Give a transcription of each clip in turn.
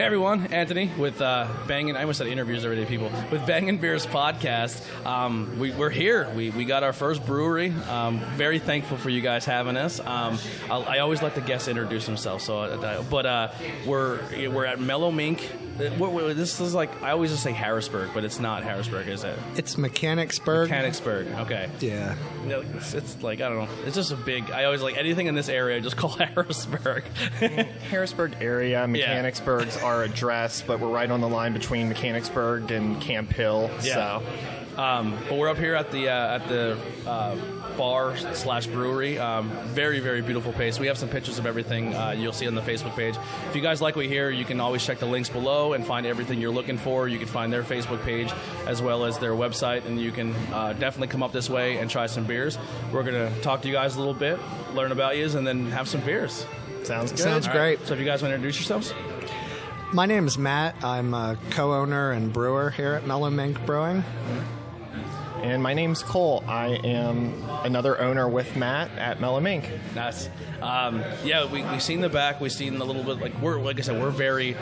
everyone, Anthony with Bangin. I almost said interviews already, people. With Bangin Beers podcast. We're here. We got our first brewery. Very thankful for you guys having us. I always let the guests introduce themselves. But we're at Mellow Mink. This is like, I always just say Harrisburg, but it's not Harrisburg, is it? It's Mechanicsburg. Okay. Yeah. It's like, I don't know. It's just a big, I always like anything in this area, I just call Harrisburg. Harrisburg area, Mechanicsburg's our address, but we're right on the line between Mechanicsburg and Camp Hill. Yeah. So. But we're up here at the bar/brewery. Very, very beautiful place. We have some pictures of everything you'll see on the Facebook page. If you guys like what you hear, you can always check the links below and find everything you're looking for. You can find their Facebook page as well as their website, and you can definitely come up this way and try some beers. We're going to talk to you guys a little bit, learn about you, and then have some beers. Sounds good. Sounds great. Right. So if you guys want to introduce yourselves. My name is Matt. I'm a co-owner and brewer here at Mellow Mink Brewing. And my name's Cole. I am another owner with Matt at Mellow Mink. Nice. We've seen the back. We've seen a little bit. Like I said, we're very.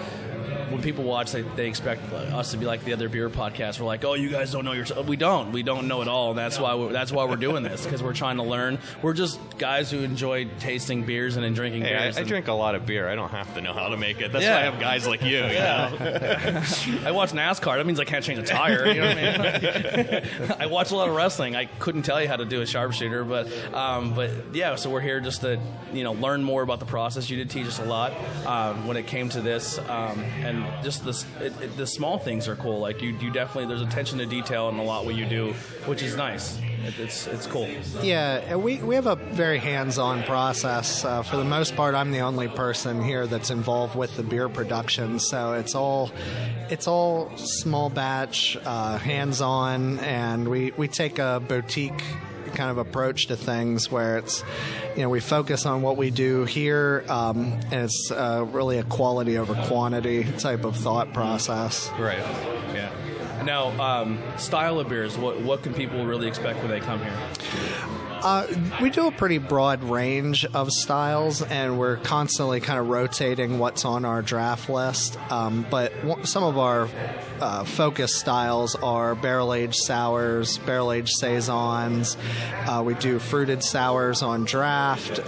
When people watch, they expect us to be like the other beer podcasts. We're like, oh, you guys don't know yourself. We don't know it all. And that's why we're doing this, because we're trying to learn. We're just guys who enjoy tasting beers and drinking beers. I drink a lot of beer. I don't have to know how to make it. That's why I have guys like you. Yeah. I watch NASCAR. That means I can't change a tire. You know what I mean? I watch a lot of wrestling. I couldn't tell you how to do a sharpshooter, but yeah. So we're here just to learn more about the process. You did teach us a lot when it came to this, and just the small things are cool. Like you definitely, there's attention to detail in a lot what you do, which is nice. It's cool. Yeah, we have a very hands-on process. For the most part, I'm the only person here that's involved with the beer production. So it's all small batch, hands-on, and we take a boutique kind of approach to things where it's, we focus on what we do here, and it's really a quality over quantity type of thought process. Right. Yeah. Now, style of beers, what can people really expect when they come here? We do a pretty broad range of styles, and we're constantly kind of rotating what's on our draft list. But some of our focus styles are barrel-aged sours, barrel-aged saisons. We do fruited sours on draft.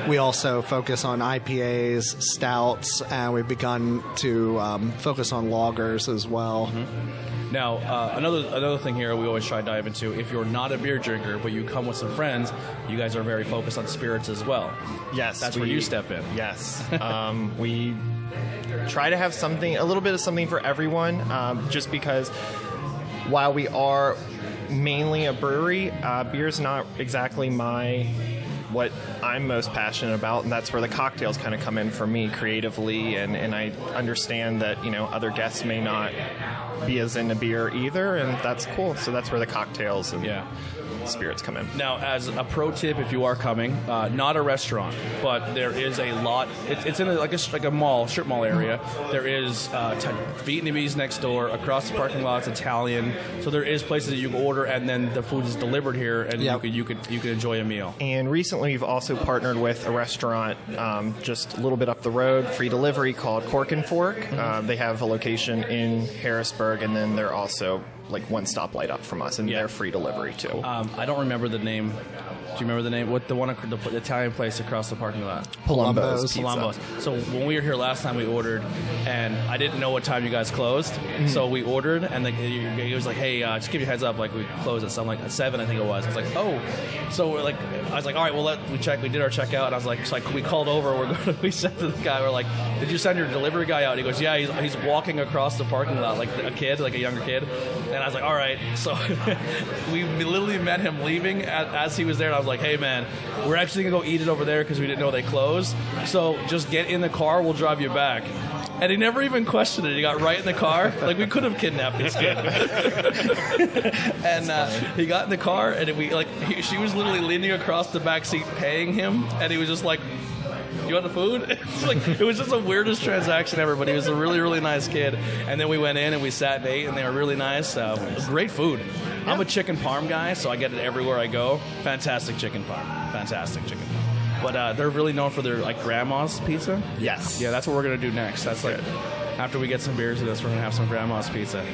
We also focus on IPAs, stouts, and we've begun to focus on lagers as well. Mm-hmm. Now, another thing here we always try to dive into, if you're not a beer drinker but you come with some friends, you guys are very focused on spirits as well. Yes. That's where you step in. Yes. We try to have a little bit of something for everyone, just because while we are mainly a brewery, beer's not exactly what I'm most passionate about, and that's where the cocktails kind of come in for me creatively, and I understand that other guests may not be as into beer either, and that's cool. So that's where the cocktails and spirits come in. Now, as a pro tip, if you are coming, not a restaurant, but there is a lot. It's in like a mall, strip mall area. There is Vietnamese next door. Across the parking lot, it's Italian. So there is places that you can order, and then the food is delivered here, and you could enjoy a meal. And recently, we've also partnered with a restaurant just a little bit up the road, free delivery, called Cork and Fork. They have a location in Harrisburg, and then they're also like one stoplight up from us, and they're free delivery too. I don't remember the name. Do you remember the name? What the Italian place across the parking lot? Palumbo's. So when we were here last time, we ordered, and I didn't know what time you guys closed. Mm-hmm. So we ordered, and he was like, "Hey, just give you a heads up. Like we close at something like at 7, I think it was." I was like, "Oh," so we're like, I was like, "All right, well, we check." We did our checkout, and I was like, we called over. We said to the guy, we're like, "Did you send your delivery guy out?" He goes, "Yeah, he's walking across the parking lot like a younger kid." And I was like, "All right." So we literally met him leaving as he was there, and I was like, "Hey, man, we're actually going to go eat it over there because we didn't know they closed. So just get in the car. We'll drive you back." And he never even questioned it. He got right in the car. Like, we could have kidnapped this kid. And he got in the car, and she was literally leaning across the back seat paying him, and he was just like, "You want the food?" It was just the weirdest transaction ever, but he was a really, really nice kid. And then we went in and we sat and ate, and they were really nice. Great food. Yeah. I'm a chicken parm guy, so I get it everywhere I go. Fantastic chicken parm. But they're really known for their like grandma's pizza. Yes. Yeah, that's what we're gonna do next. That's like after we get some beers with this, we're gonna have some grandma's pizza.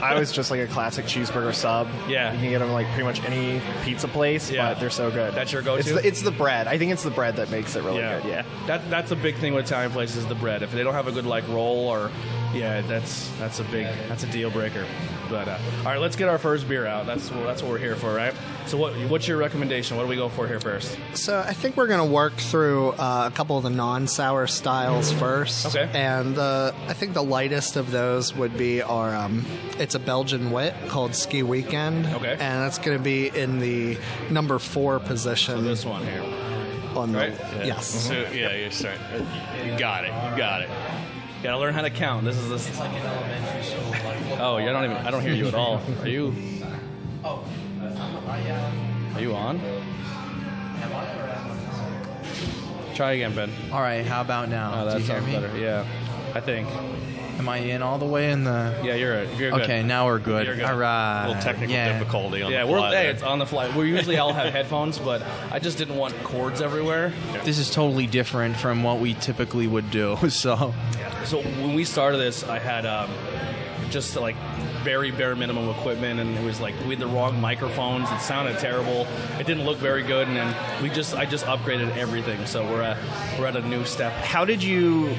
I was just like a classic cheeseburger sub. Yeah. You can get them like pretty much any pizza place, but they're so good. That's your go-to? It's the bread. I think it's the bread that makes it really good. Yeah. That's a big thing with Italian places is the bread. If they don't have a good like roll or that's a deal breaker. But all right, let's get our first beer out. That's what we're here for, right? So what's your recommendation? What do we go for here first? So I think we're going to work through a couple of the non-sour styles first. Okay. And I think the lightest of those would be our, it's a Belgian wit called Ski Weekend. Okay. And that's going to be in the number 4 position. So this one here. On the, Right? Yes. So you're starting. You got it. Gotta learn how to count. This is this. Oh, yeah, I don't hear you at all. Are you? Are you on? Try again, Ben. All right, how about now? Oh, that Do you hear sounds me? better. Yeah, I think. Am I in all the way in the? Yeah, you're good. Okay, now we're good. You're good. All right. A little technical difficulty on the fly. Hey, it's on the fly. We usually all have headphones, but I just didn't want cords everywhere. This is totally different from what we typically would do. So when we started this, I had just like very bare minimum equipment, and it was like we had the wrong microphones. It sounded terrible. It didn't look very good, and then I just upgraded everything. So we're at a new step. How did you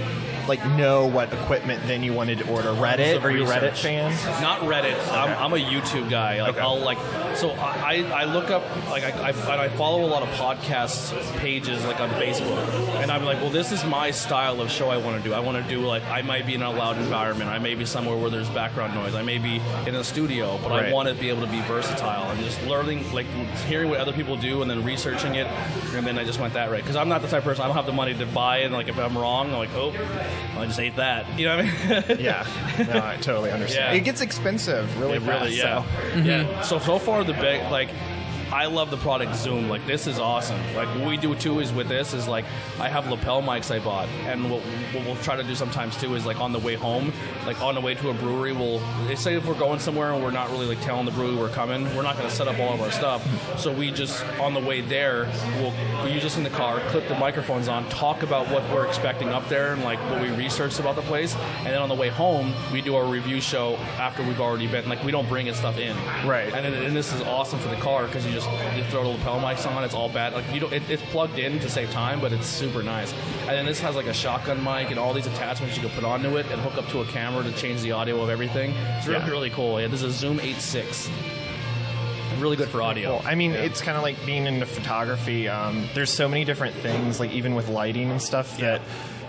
like know what equipment then you wanted to order? Reddit? Are you a Reddit fan? Not Reddit. I'm a YouTube guy. Like I'll like so I look up like I follow a lot of podcast pages like on Facebook, and I'm like, well, this is my style of show I want to do. I want to do like I might be in a loud environment. I may be somewhere where there's background noise. I may be in a studio, but I want to be able to be versatile and just learning, like hearing what other people do and then researching it, and then I just went that right because I'm not the type of person. I don't have the money to buy it. And like if I'm wrong, I'm like, oh, I just ate that. You know what I mean? Yeah. No, I totally understand. Yeah. It gets expensive really fast. Really, yeah. So. Yeah. So far the big like. I love the product Zoom. Like this is awesome. Like what we do too is with this is like I have lapel mics I bought, and what we'll try to do sometimes too is like on the way home, like on the way to a brewery, they say if we're going somewhere and we're not really like telling the brewery we're coming, we're not going to set up all of our stuff. So we just on the way there we use this in the car, clip the microphones on, talk about what we're expecting up there and like what we researched about the place, and then on the way home we do our review show after we've already been. Like we don't bring stuff in. Right. And this is awesome for the car because you throw the lapel mics on. It's all bad. Like you don't. It's plugged in to save time, but it's super nice. And then this has like a shotgun mic and all these attachments you can put onto it and hook up to a camera to change the audio of everything. It's really cool. Yeah, this is a Zoom 8.6. Really good for audio. Well, I mean, it's kind of like being into photography. There's so many different things, like even with lighting and stuff that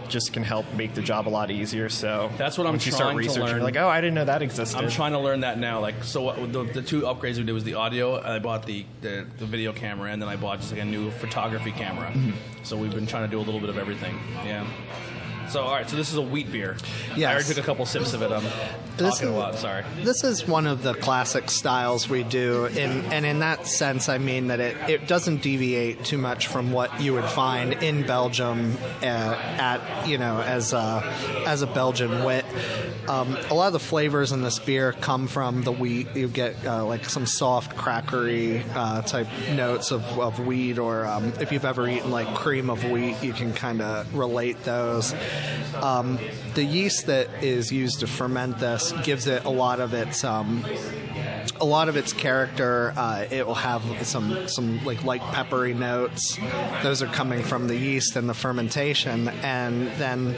just can help make the job a lot easier. So that's what I'm once you trying start to researching, learn. you're like, oh, I didn't know that existed. I'm trying to learn that now. Like, so what, the two upgrades we did was the audio. I bought the video camera, and then I bought just like a new photography camera. So we've been trying to do a little bit of everything. Yeah. So, all right, so this is a wheat beer. Yes. I already took a couple sips of it. I'm talking a lot, sorry. This is one of the classic styles we do, and in that sense, I mean that it doesn't deviate too much from what you would find in Belgium as a Belgian wit. A lot of the flavors in this beer come from the wheat. You get like some soft, crackery type notes of wheat, or if you've ever eaten like cream of wheat, you can kind of relate those. The yeast that is used to ferment this gives it a lot of its character. It will have some like light peppery notes. Those are coming from the yeast and the fermentation, and then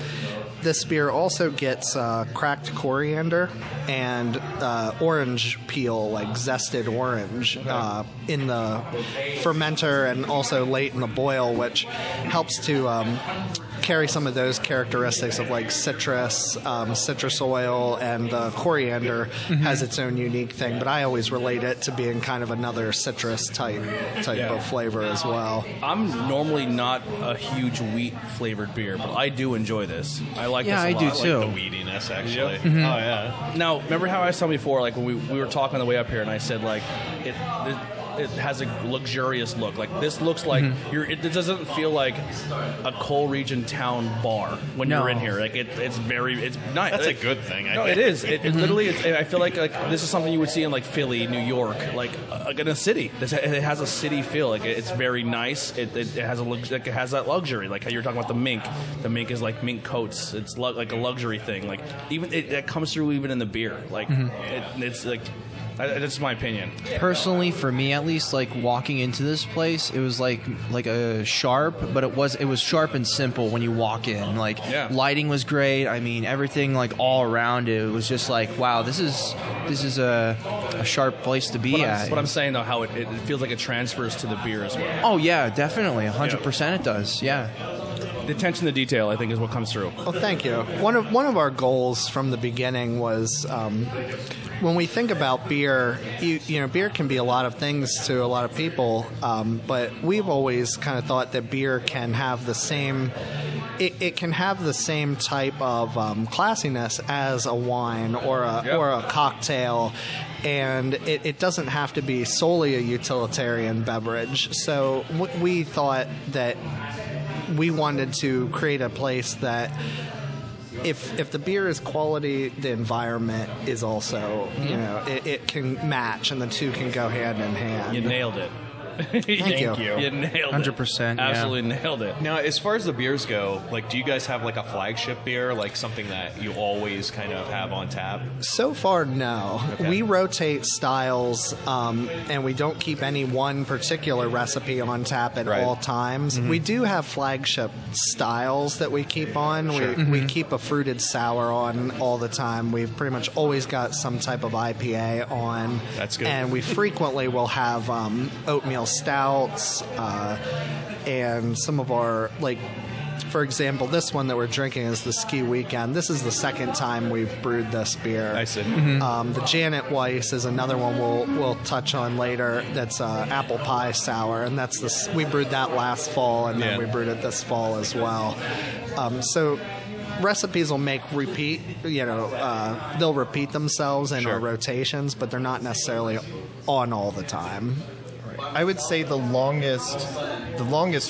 this beer also gets cracked coriander and orange peel, like zested orange, in the fermenter and also late in the boil, which helps to carry some of those characteristics of like citrus oil, and the coriander has its own unique thing. But I always relate it to being kind of another citrus type of flavor as well. I'm normally not a huge wheat flavored beer, but I do enjoy this. I like this a lot. I do too. The weediness, actually. Oh yeah. Now, remember how I said before, like when we were talking on the way up here, and I said like it has a luxurious look. Like this looks like it doesn't feel like a coal region town bar when No. you're in here. Like it's nice. That's a good thing. I No, think. it is. It literally. I feel like this is something you would see in like Philly, New York, like in a city. It has a city feel. Like it's very nice. It has it has that luxury. Like how you're talking about the mink. The mink is like mink coats. It's like a luxury thing. Like even it comes through even in the beer. Like it's like. That's my opinion. Personally, for me at least, like walking into this place, it was like a sharp, but it was sharp and simple when you walk in. Like lighting was great. I mean, everything like all around it was just like, wow, this is a sharp place to be at. But I'm saying though, how it feels like it transfers to the beer as well. Oh yeah, definitely, 100% it does. Yeah. The attention to detail, I think, is what comes through. Well, thank you. One of our goals from the beginning was when we think about beer, you know, beer can be a lot of things to a lot of people, but we've always kind of thought that beer can have the same. It can have the same type of classiness as a wine or a cocktail, and it doesn't have to be solely a utilitarian beverage. So we thought that we wanted to create a place that if the beer is quality, the environment is also, you know, it can match, and the two can go hand in hand. You nailed it. Thank you. You nailed 100%, it. yeah. Absolutely nailed it. Now, as far as the beers go, like, do you guys have like a flagship beer, like something that you always kind of have on tap? So far, no. Okay. We rotate styles, and we don't keep any one particular recipe on tap at all times. We do have flagship styles that we keep on. Sure. We keep a fruited sour on all the time. We've pretty much always got some type of IPA on. That's good. And we frequently will have oatmeal stouts, and some of our, like, for example, this one that we're drinking is the Ski Weekend. This is the second time we've brewed this beer. I see. The Janet Weiss is another one we'll touch on later. That's apple pie sour, and we brewed that last fall, and then we brewed it this fall as well. So recipes will repeat. You know, they'll repeat themselves in our rotations, but they're not necessarily on all the time. I would say the longest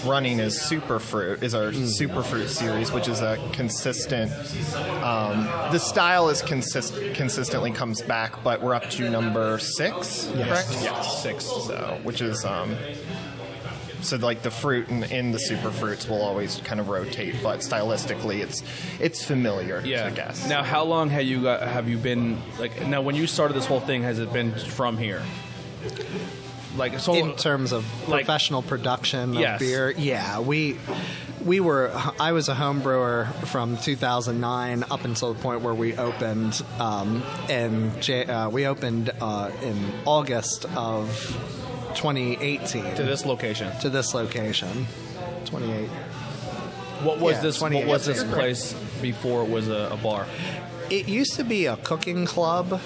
running is Superfruit, is our Superfruit series, which is a consistent. The style is consistently comes back, but we're up to number 6, correct? Yes, 6. So, which is so like the fruit in the Superfruits will always kind of rotate, but stylistically it's familiar. I guess. Now, how long have you been like? Now, when you started this whole thing, has it been from here? Like, so, In terms of like, professional production of yes. beer, yeah, I was a home brewer from 2009 up until the point where we opened, we opened in August of 2018 to this location. 28. What was Yeah, this? 28. What was this place before it was a bar? It used to be a cooking club.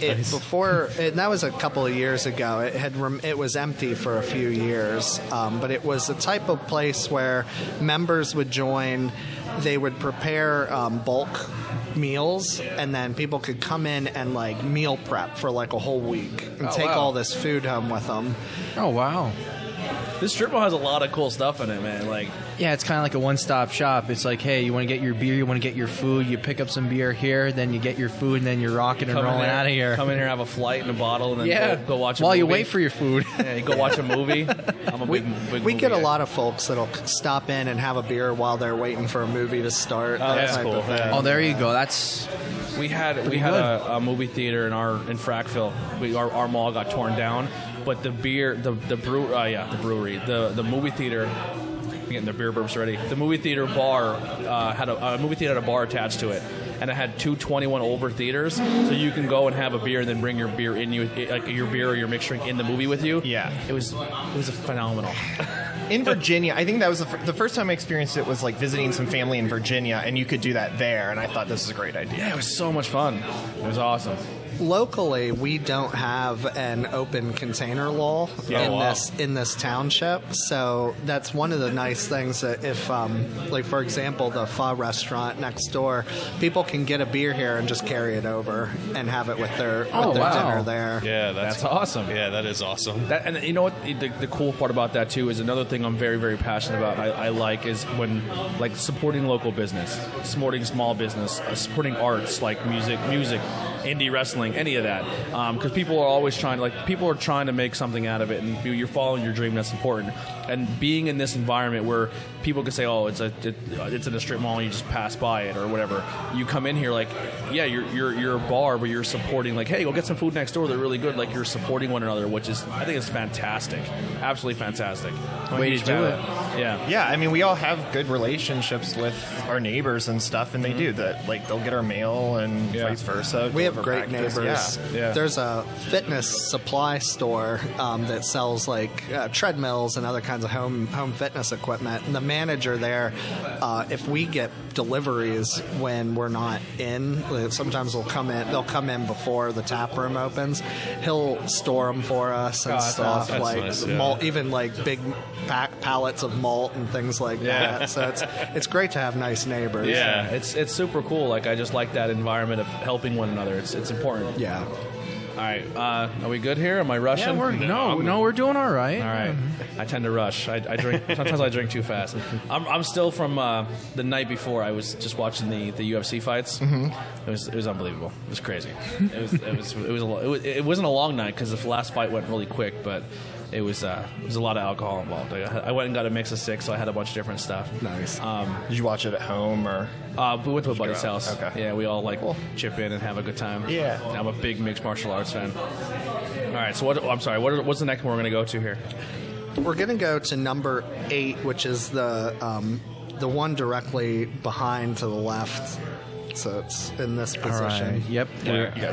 Before, and that was a couple of years ago. It was empty for a few years, but it was the type of place where members would join. They would prepare bulk meals, and then people could come in and like meal prep for like a whole week and take all this food home with them. Oh wow. This strip mall has a lot of cool stuff in it, man. Like, Yeah, it's kind of like a one-stop shop. It's like, hey, you want to get your beer, you want to get your food, you pick up some beer here, then you get your food, and then you're rocking and rolling out of here. Come in here, have a flight and a bottle, and then go watch a movie. While you wait for your food. Yeah, you go watch a movie. I'm a big We get a movie lot of folks that'll stop in and have a beer while they're waiting for a movie to start. Oh, that that's type cool. of thing. Yeah. Oh, there you go. That's We had a movie theater in Frackville. Our mall got torn down, but the brewery, the movie theater. I'm getting the beer burps ready. The movie theater bar had a movie theater had a bar attached to it, and it had 2 21 over theaters, so you can go and have a beer and then bring your beer your beer or your mixed drink in the movie with you. Yeah, it was phenomenal. In Virginia, I think that was the first time I experienced it was like visiting some family in Virginia, and you could do that there, and I thought this was a great idea. Yeah, it was so much fun. It was awesome. locally, we don't have an open container law in this township, so that's one of the nice things that if, like for example, the pho restaurant next door, people can get a beer here and just carry it over and have it with their dinner there. Yeah, That's awesome. Yeah, that is awesome. And you know what? The cool part about that too is another thing I'm very, very passionate about. I like is when like supporting local business, supporting small business, supporting arts like music, indie wrestling, any of that. Because people are always trying to make something out of it, and you're following your dream. That's important. And being in this environment where people can say, "Oh, it's in a strip mall, and you just pass by it or whatever." You come in here like, yeah, you're a bar, but you're supporting like, hey, go get some food next door. They're really good. Like you're supporting one another, which is I think it's fantastic, absolutely fantastic. Way to do it. Yeah. Yeah, I mean, we all have good relationships with our neighbors and stuff, and they do that. Like, they'll get our mail and vice versa. We have deliver great packages. neighbors. Yeah. There's a fitness supply store that sells like treadmills and other kinds of home fitness equipment. And the manager there, if we get deliveries when we're not in, sometimes they'll come in before the tap room opens. He'll store them for us and stuff, awesome. like That's nice, malt, even like big pallets of malt and things like that. So it's great to have nice neighbors. Yeah, it's super cool. Like I just like that environment of helping one another. It's important. Yeah. All right, are we good here? Am I rushing? Yeah, we're doing all right. All right. I tend to rush. I drink. Sometimes I drink too fast. I'm still from the night before. I was just watching the UFC fights. Mm-hmm. It was unbelievable. It was crazy. It wasn't a long night because the last fight went really quick, but it was a lot of alcohol involved. I went and got a mix of 6, so I had a bunch of different stuff. Nice. Did you watch it at home or? We went to a buddy's house. Okay. Yeah, we all chip in and have a good time. Yeah. I'm a big mixed martial arts fan. All right, so what's the next one we're going to go to here? We're going to go to number 8, which is the one directly behind to the left. So it's in this position. All right. Yep.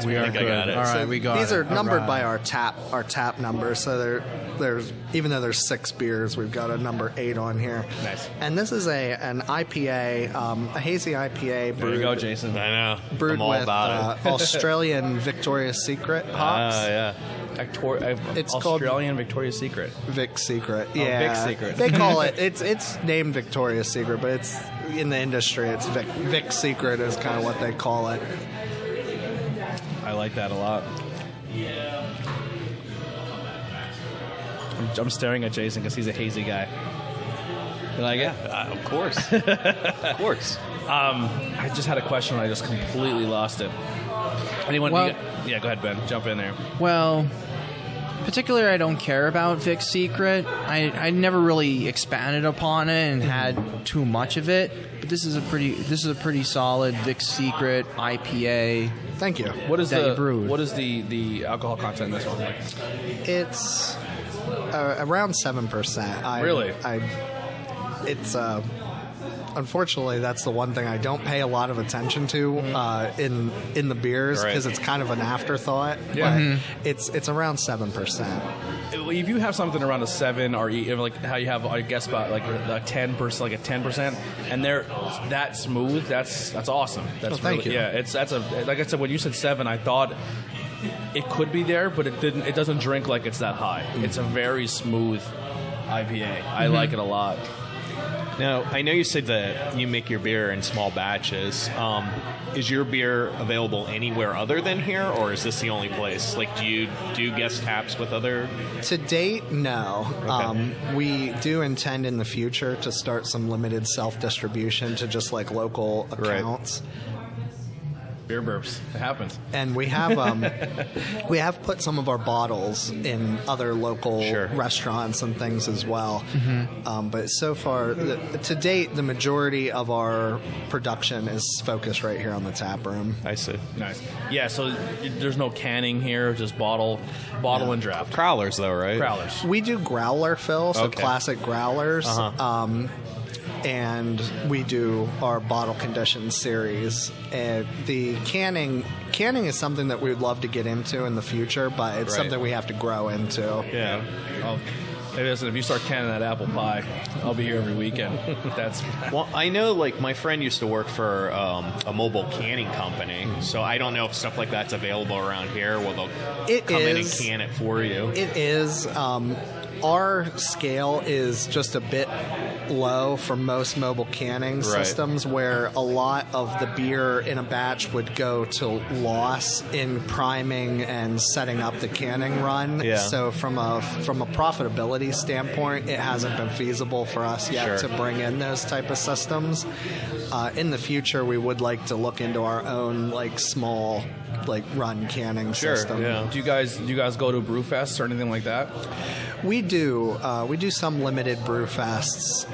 We are good. All right, So we got these it. are numbered All by right. our tap numbers. So there's even though there's 6 beers, we've got a number 8 on here. Nice. And this is an IPA, a hazy IPA There you brewed, go, Jason. I know. brewed I'm all with about it. Australian Victoria's Secret hops. Yeah. It's called Australian Victoria's Secret. Vic Secret. Oh, Yeah, Vic Secret. They call it. It's named Victoria's Secret, but it's in the industry. It's Vic Secret is kind of what they call it. I like that a lot. I'm staring at Jason because he's a hazy guy. You like it? Of course. Of course. I just had a question and I just completely lost it. Anyone? Well- Yeah, go ahead, Ben. Jump in there. Well, particularly, I don't care about Vic's Secret. I never really expanded upon it and had too much of it. But this is a pretty solid Vic's Secret IPA. Thank you. What is That you brewed. what is the alcohol content in this one? It's around 7%. Really? It's unfortunately that's the one thing I don't pay a lot of attention to in the beers because it's kind of an afterthought. Yeah. But it's around 7%. If you have something around a 7, or like how you have, I guess, about like a 10%, like a 10%, and they're that smooth, that's awesome. That's thank you. Yeah, like I said, when you said 7, I thought it could be there, but it didn't. It doesn't drink like it's that high. It's a very smooth IPA. I like it a lot. Now, I know you said that you make your beer in small batches. Is your beer available anywhere other than here, or is this the only place? Like, do you do guest taps with other? To date, no. Okay. We do intend in the future to start some limited self-distribution to just like local accounts. Beer burps. It happens. And we have put some of our bottles in other local restaurants and things as well. Mm-hmm. But so far, to date, the majority of our production is focused right here on the tap room. I see. Nice. Yeah. So there's no canning here. Just bottle and draft. Crowlers, though, right? Growlers. We do growler fill, so Okay. classic growlers. And we do our bottle condition series. And the canning is something that we would love to get into in the future, but it's something we have to grow into. Yeah. Oh, Hey, listen, if you start canning that apple pie, I'll be here every weekend. That's Well, I know, like, my friend used to work for a mobile canning company, so I don't know if stuff like that's available around here where they'll come in and can it for you. It is. Our scale is just a bit low for most mobile canning systems, where a lot of the beer in a batch would go to loss in priming and setting up the canning run. Yeah. So from a profitability standpoint, it hasn't been feasible for us yet to bring in those type of systems. In the future, we would like to look into our own like small run canning system. Yeah. Do you guys go to brew fests or anything like that? We do. We do some limited brew fests.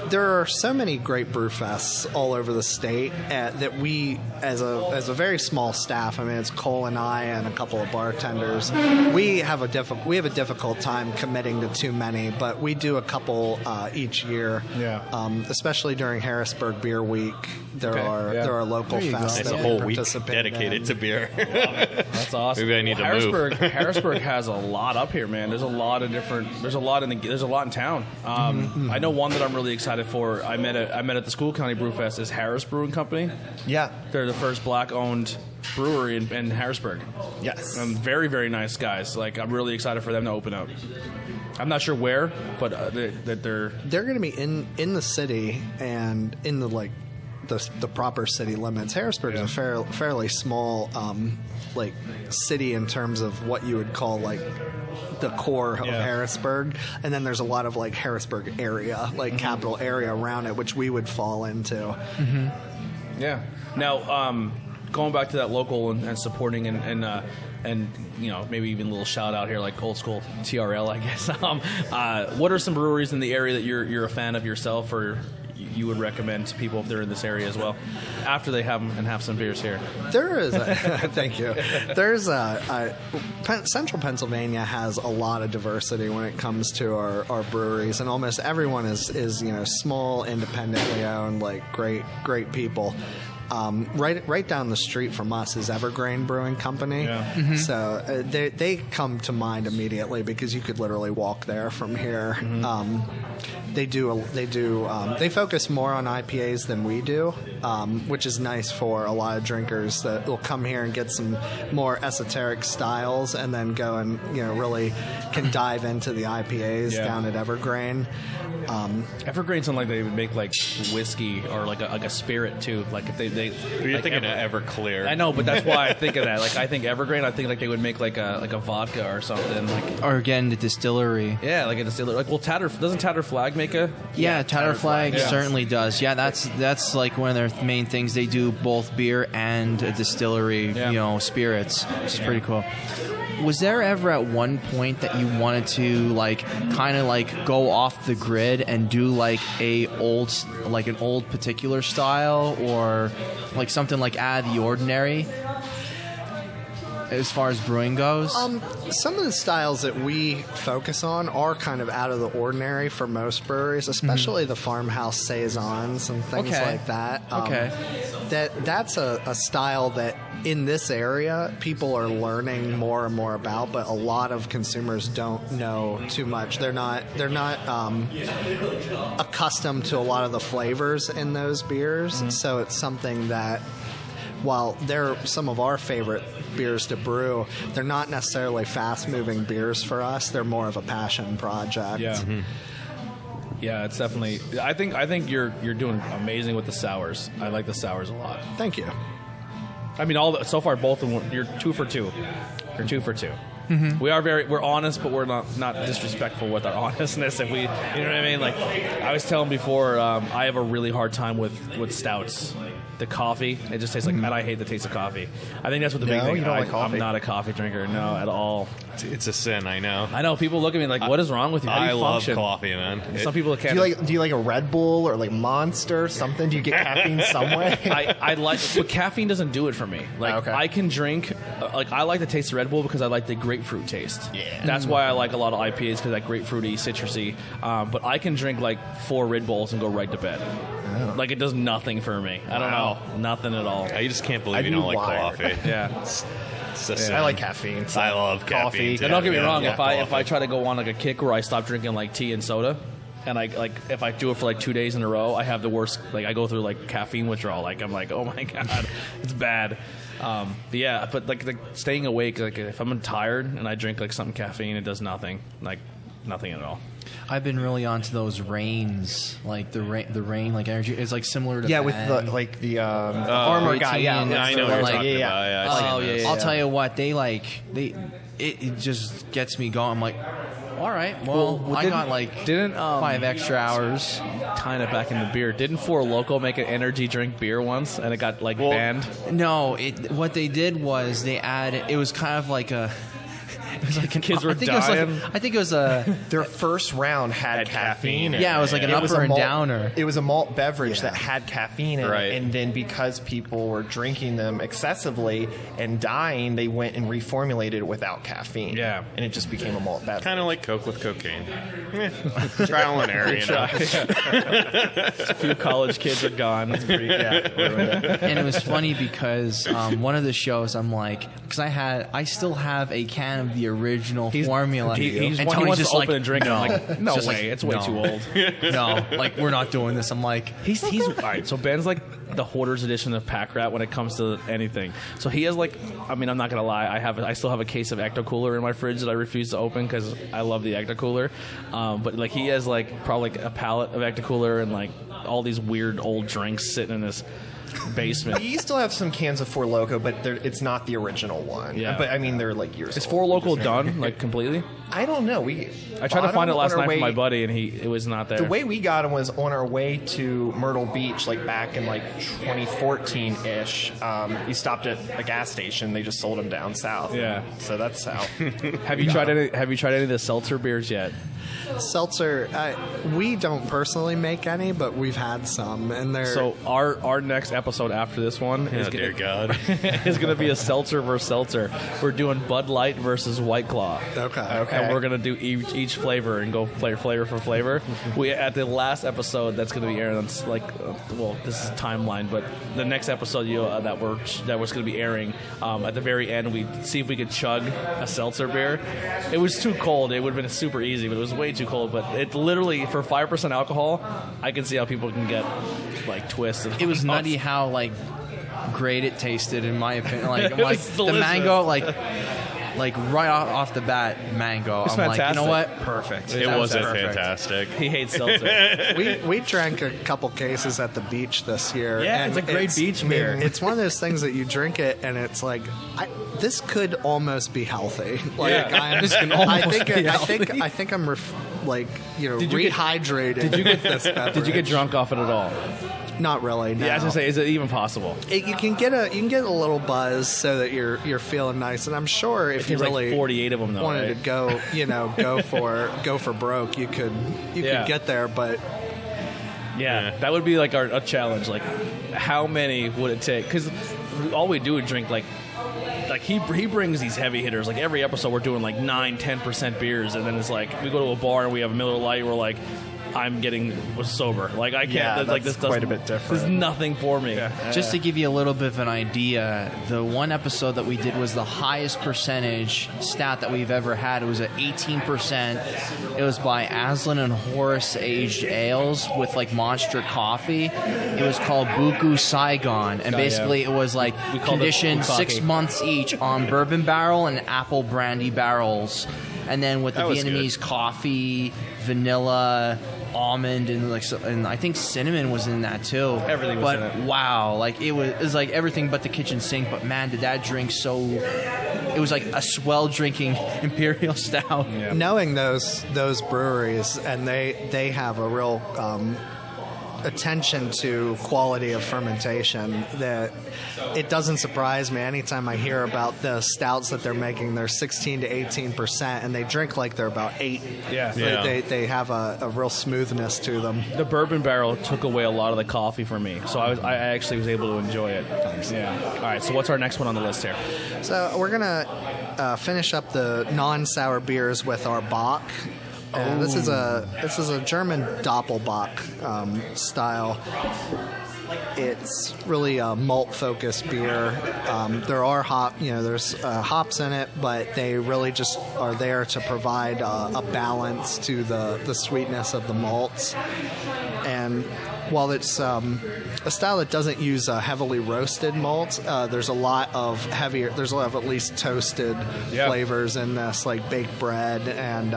There are so many great brew fests all over the state that we, as a very small staff, I mean, it's Cole and I and a couple of bartenders. We have a difficult time committing to too many, but we do a couple each year. Yeah. Especially during Harrisburg Beer Week, there are local fests It's that a whole we week participate dedicated in. to beer. That's awesome. Maybe I need to move. Harrisburg has a lot up here, man. There's a lot in town. I know one that I'm really excited for. I met at the School County Brew Fest is Harris Brewing Company. Yeah. They're the first black-owned brewery in Harrisburg. Yes. Very, very nice guys. Like, I'm really excited for them to open up. I'm not sure where, but they're going to be in the city and in the proper city limits. Harrisburg is a fairly small city in terms of what you would call like the core of Harrisburg, and then there's a lot of like Harrisburg area, capital area around it, which we would fall into. Mm-hmm. Yeah. Now, going back to that local and supporting and maybe even a little shout out here, like old school TRL, I guess. What are some breweries in the area that you're a fan of yourself, or you would recommend to people if they're in this area as well, after they have them and have some beers here? There is thank you. There's Central Pennsylvania has a lot of diversity when it comes to our breweries, and almost everyone is small, independently owned, like great people. Right down the street from us is Evergreen Brewing Company. Yeah. Mm-hmm. So they come to mind immediately because you could literally walk there from here. Mm-hmm. They focus more on IPAs than we do, which is nice for a lot of drinkers that will come here and get some more esoteric styles and then go and really can dive into the IPAs down at Evergreen. Evergreen sounds like they would make like whiskey or like a spirit too. Like if they you're like thinking of Everclear. I know, but that's why I think of that. Like I think Evergreen. I think like they would make like a vodka or something. Or again, the distillery. Yeah, like a distillery. Like doesn't Tattered Flag make a? Yeah, Tattered Flag certainly does. Yeah, that's like one of their main things. They do both beer and a distillery. Spirits, which is pretty cool. Was there ever at one point that you wanted to kind of go off the grid and do an old particular style, or like something like out of the ordinary as far as brewing goes? Some of the styles that we focus on are kind of out of the ordinary for most breweries, especially the farmhouse saisons and things like that. That's a style that in this area people are learning more and more about, but a lot of consumers don't know too much. They're not accustomed to a lot of the flavors in those beers, so it's something that, while they're some of our favorite beers to brew, they're not necessarily fast-moving beers for us. They're more of a passion project. Yeah. Mm-hmm. Yeah, it's definitely. I think you're doing amazing with the sours. I like the sours a lot. Thank you. I mean, so far both of them. You're 2 for 2. You're 2 for 2. Mm-hmm. We're honest, but we're not disrespectful with our honestness. If we, you know what I mean? Like I was telling before, I have a really hard time with stouts. The coffee, it just tastes like, man, I hate the taste of coffee. I think that's what the big thing. You don't like coffee? I'm not a coffee drinker, no, at all. It's a sin, I know. I know, people look at me like, what is wrong with you? How do you function? Love coffee, man. Some people can't. Do you like a Red Bull or like Monster or something? Do you get caffeine some way? I like, but caffeine doesn't do it for me. Like I can drink, I like the taste of Red Bull because I like the grapefruit taste. Yeah. That's why I like a lot of IPAs, because that grapefruity, citrusy. But I can drink like 4 Red Bulls and go right to bed. Like it does nothing for me. I don't know, nothing at all. I just can't believe I'd you don't be like wired. coffee. Yeah. It's just I like caffeine. So I love coffee. caffeine. And don't get me Yeah, wrong, yeah, if I try to go on like a kick where I stop drinking like tea and soda, and if I do it for like 2 days in a row, I have the worst. Like I go through like caffeine withdrawal. Like I'm like, oh my god, it's bad. But like staying awake, like if I'm tired and I drink like something caffeine, it does nothing. Like nothing at all. I've been really onto those rains, like the rain, like energy. It's like similar to with the armor guy. Yeah, protein I know what you're like, talking about. Yeah, I've seen those. I'll tell you what, it just gets me going. I'm like, all right, well I got like 5 extra hours. Kind of back in the beer. Didn't Four Loko make an energy drink beer once, and it got like banned? No, what they did was they added. It was kind of like a. It was like Kids were dying. I think it was a. Their first round had caffeine. in Yeah, it was like an It was upper a and malt- downer. It was a malt beverage that had caffeine in Right. it, and then because people were drinking them excessively and dying, they went and reformulated it without caffeine. Yeah. and it just became a malt beverage. Kind of like Coke with cocaine. Trial and error, you know. A few college kids are gone. It's pretty, And it was funny because one of the shows, I'm like, because I still have a can of the original formula. He and wants Tony's to just open like, and drink. no, I'm like, no Just way, like, it's way no. too old. No, like we're not doing this. I'm like, He's all right. So Ben's like the hoarder's edition of Pack Rat when it comes to anything. So he has like, I mean, I'm not gonna lie, I still have a case of Ecto Cooler in my fridge that I refuse to open because I love the Ecto Cooler. But like he has like probably like a pallet of Ecto Cooler and like all these weird old drinks sitting in his basement. You still have some cans of Four Loko, but it's not the original one. Yeah. But I mean, they're like years. Is old. Four Loko done like completely? I don't know. I tried to find it last night from my buddy, and it was not there. The way we got them was on our way to Myrtle Beach, like back in like 2014-ish. We stopped at a gas station. They just sold them down south. Yeah. So that's south. Have you tried any of the seltzer beers yet? Seltzer, we don't personally make any, but we've had some, and they're So our next episode after this one is Oh, dear God. is going to be a seltzer versus seltzer. We're doing Bud Light versus White Claw. okay. And we're gonna do each flavor and go flavor for flavor. We at the last episode that's gonna be airing. That's like, this is a timeline, but the next episode that was gonna be airing. At the very end, we see if we could chug a seltzer beer. It was too cold. It would have been super easy, but it was way too cold. But it literally for 5% alcohol, I can see how people can get like twisted. it was nutty how like great it tasted in my opinion. Like, I'm It like was the delicious. mango, like right off the bat, mango. It's I'm like, you know fantastic. what? Perfect. It That was wasn't perfect. fantastic. He hates seltzer. We drank a couple cases at the beach this year. Yeah, and it's a great beach beer. It's one of those things that you drink it, and it's like, this could almost be healthy. Like, Yeah. This can almost be I think I'm rehydrated. Did you get this beverage. Did you get drunk off it at all? Not really. No. Yeah, I was gonna say, is it even possible? You can get a little buzz so that you're feeling nice, and I'm sure if you There's really like 48 of them though, wanted right? to go for broke, you could get there, but Yeah, that would be like a challenge. Like, how many would it take? Because all we do is drink like he brings these heavy hitters. Like every episode, we're doing like 9-10% beers, and then it's like we go to a bar and we have Miller Lite. We're like, I'm getting sober. Like I can't. Yeah, like that's this quite a doesn't- bit different. There's nothing for me. Just to give you a little bit of an idea, the one episode that we did was the highest percentage stat that we've ever had. It was at 18%. It was by Aslan and Horace aged ales with like Monster Coffee. It was called Buku Saigon, and basically it was like We called it conditioned bukkake. 6 months each on bourbon barrel and apple brandy barrels, and then with the That was Vietnamese good. coffee, vanilla, almond, and and I think cinnamon was in that too. Everything was but in it. wow, like it was like everything but the kitchen sink. But man, did that drink so? It was like a swell drinking imperial stout. knowing those breweries, and they have a real attention to quality of fermentation, that it doesn't surprise me anytime I hear about the stouts that they're making. They're 16 to 18%, and they drink like they're about 8. Yeah. Yeah. They have a real smoothness to them. The bourbon barrel took away a lot of the coffee for me, so I actually was able to enjoy it. Yeah. All right. So what's our next one on the list here? So we're gonna finish up the non-sour beers with our Bock. And this is a German Doppelbock style. It's really a malt-focused beer. There are there's hops in it, but they really just are there to provide a balance to the sweetness of the malts. And while it's a style that doesn't use heavily roasted malts, there's a lot of at least toasted flavors in this, like baked bread, and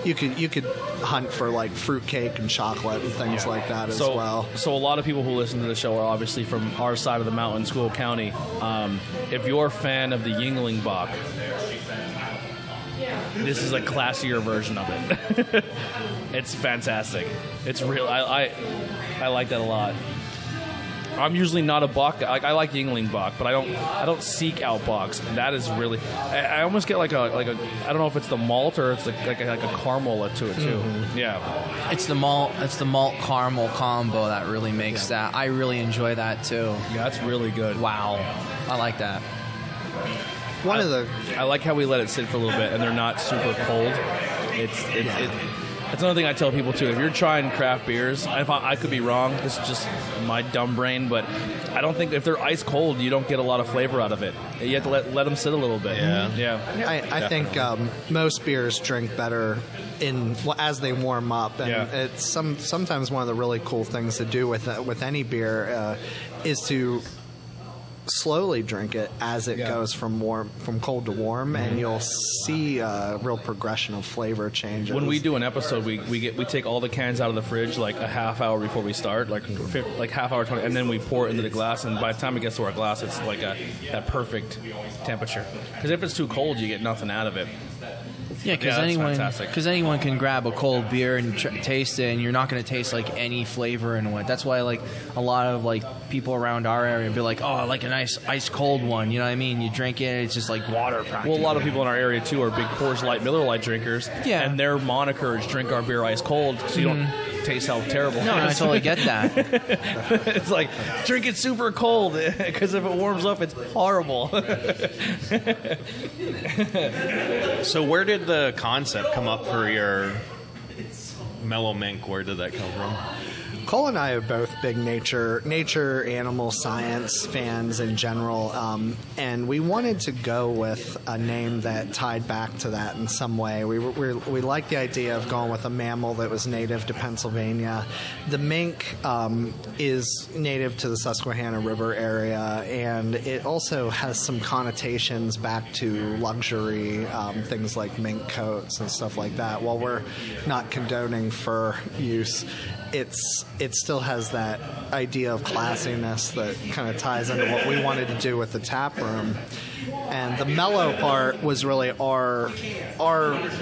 you could hunt for like fruitcake and chocolate and things like that as well. So a lot of people who listen to the show are obviously from our side of the mountain, School County. If you're a fan of the Yingling Bock, this is a classier version of it. It's fantastic. It's real. I like that a lot. I'm usually not a Bock. I like Yingling Bock, but I don't seek out Bocks. And that is really. I almost get like a. I don't know if it's the malt or it's like a caramel to it too. Mm-hmm. Yeah. It's the malt caramel combo that really makes that. I really enjoy that too. Yeah, that's really good. Wow, I like that. I like how we let it sit for a little bit and they're not super cold. It's another thing I tell people too. If you're trying craft beers, I could be wrong. This is just my dumb brain, but I don't think if they're ice cold, you don't get a lot of flavor out of it. You have to let them sit a little bit. Yeah. I think most beers drink better as they warm up, and it's sometimes one of the really cool things to do with any beer is to slowly drink it as it goes from cold to warm, and you'll see a real progression of flavor changes. When we do an episode, we take all the cans out of the fridge like a half hour before we start, like half hour 20, and then we pour it into the glass. And by the time it gets to our glass, it's like that perfect temperature. Because if it's too cold, you get nothing out of it. Yeah, because anyone can grab a cold beer and taste it, and you're not going to taste like any flavor in it. That's why like a lot of like people around our area be like, oh, I like a nice ice cold one. You know what I mean? You drink it, it's just like water practically. Well, a lot of people in our area too are big Coors Light, Miller Lite drinkers, and their moniker is drink our beer ice cold, so you don't taste how terrible. No, I totally get that. It's like drink it super cold because if it warms up, it's horrible. So where did the concept come up for your Mellow Mink? Where did that come from? Cole and I are both big nature, animal science fans in general, and we wanted to go with a name that tied back to that in some way. We liked the idea of going with a mammal that was native to Pennsylvania. The mink is native to the Susquehanna River area, and it also has some connotations back to luxury, things like mink coats and stuff like that. While we're not condoning fur use, it still has that idea of classiness that kind of ties into what we wanted to do with the tap room. And the mellow part was really our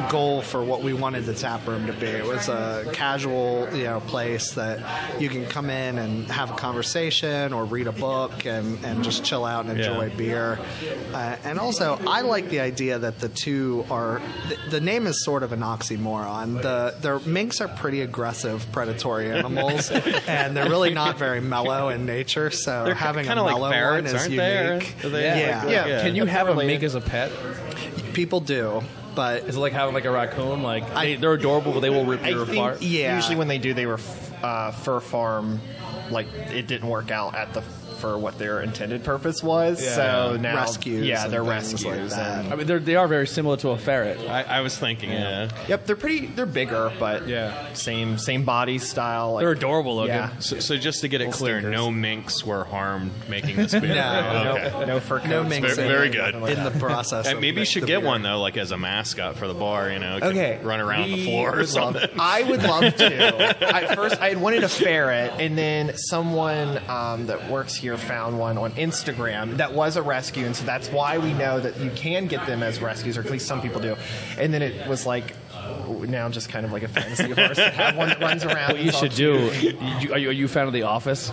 goal for what we wanted the tap room to be. It was a casual, place that you can come in and have a conversation or read a book and just chill out and enjoy beer. And also, I like the idea that the two are. The name is sort of an oxymoron. The minks are pretty aggressive, predatory animals, and they're really not very mellow in nature. So they're having kind a of mellow like ferrets, one is aren't unique. Yeah. Can you have a mink as a pet? People do, but is it like having like a raccoon? Like they're adorable, but they will rip your fart. Yeah. Usually when they do, they were fur farm. Like it didn't work out for what their intended purpose was. Yeah. So now rescues. Yeah, they're rescues. rescues. Like I mean, they are very similar to a ferret. I was thinking, Yep, they're bigger, but same body style. They're adorable looking. Yeah. So just to get it clear, stinkers. no minks were harmed making this beer. No, no fur coats. no minks Very good. in the process. And maybe you should the get beer. one though, like as a mascot for the bar. Okay. Run around on the floor or something. I would love to. At first, I had wanted a ferret, and then someone that works here found one on Instagram that was a rescue, and so that's why we know that you can get them as rescues, or at least some people do. And then it was like now just kind of like a fantasy of ours to have one that runs around. What you should do? Are you a fan of The Office?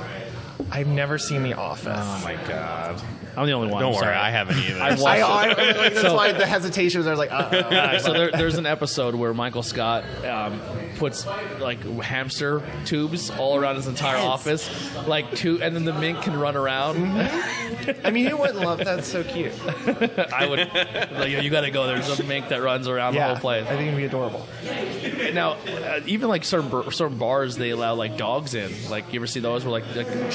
I've never seen The Office. Oh my god! I'm the only one. Don't I'm worry, sorry. I haven't either. I watched That's why the hesitation was. I was like, so there's an episode where Michael Scott puts like hamster tubes all around his entire office, like and then the Mink can run around. I mean, who wouldn't love that? So cute. I would. Like, you got to go. There's a Mink that runs around the whole place. I think it'd be adorable. Now, even like certain bars, they allow like dogs in. Like, you ever see those where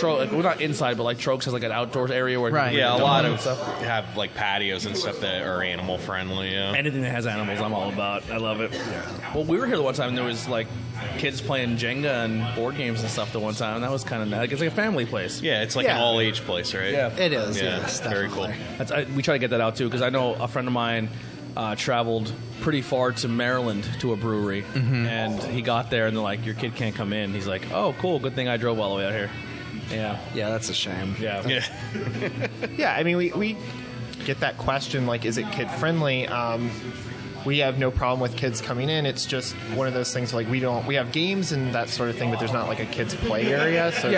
well, not inside, but like Trogs has like an outdoor area where Yeah, a lot of stuff have like patios and stuff that are animal friendly. Yeah. Anything that has animals, I'm all about. I love it. Yeah. Well, we were here the one time, and there was like kids playing Jenga and board games and stuff the one time, and that was kind of nice. It's like a family place. Yeah, it's like an all-age place, right? Yeah, It is. Yeah, Yes, very cool. we try to get that out too, because I know a friend of mine traveled pretty far to Maryland to a brewery, and he got there, and they're like, "Your kid can't come in." He's like, "Oh, cool. Good thing I drove all the way out here." Yeah, that's a shame. yeah. Yeah, I mean, we get that question, like, is it kid friendly? We have no problem with kids coming in. It's just one of those things, like, we have games and that sort of thing, but there's not like a kids play area. So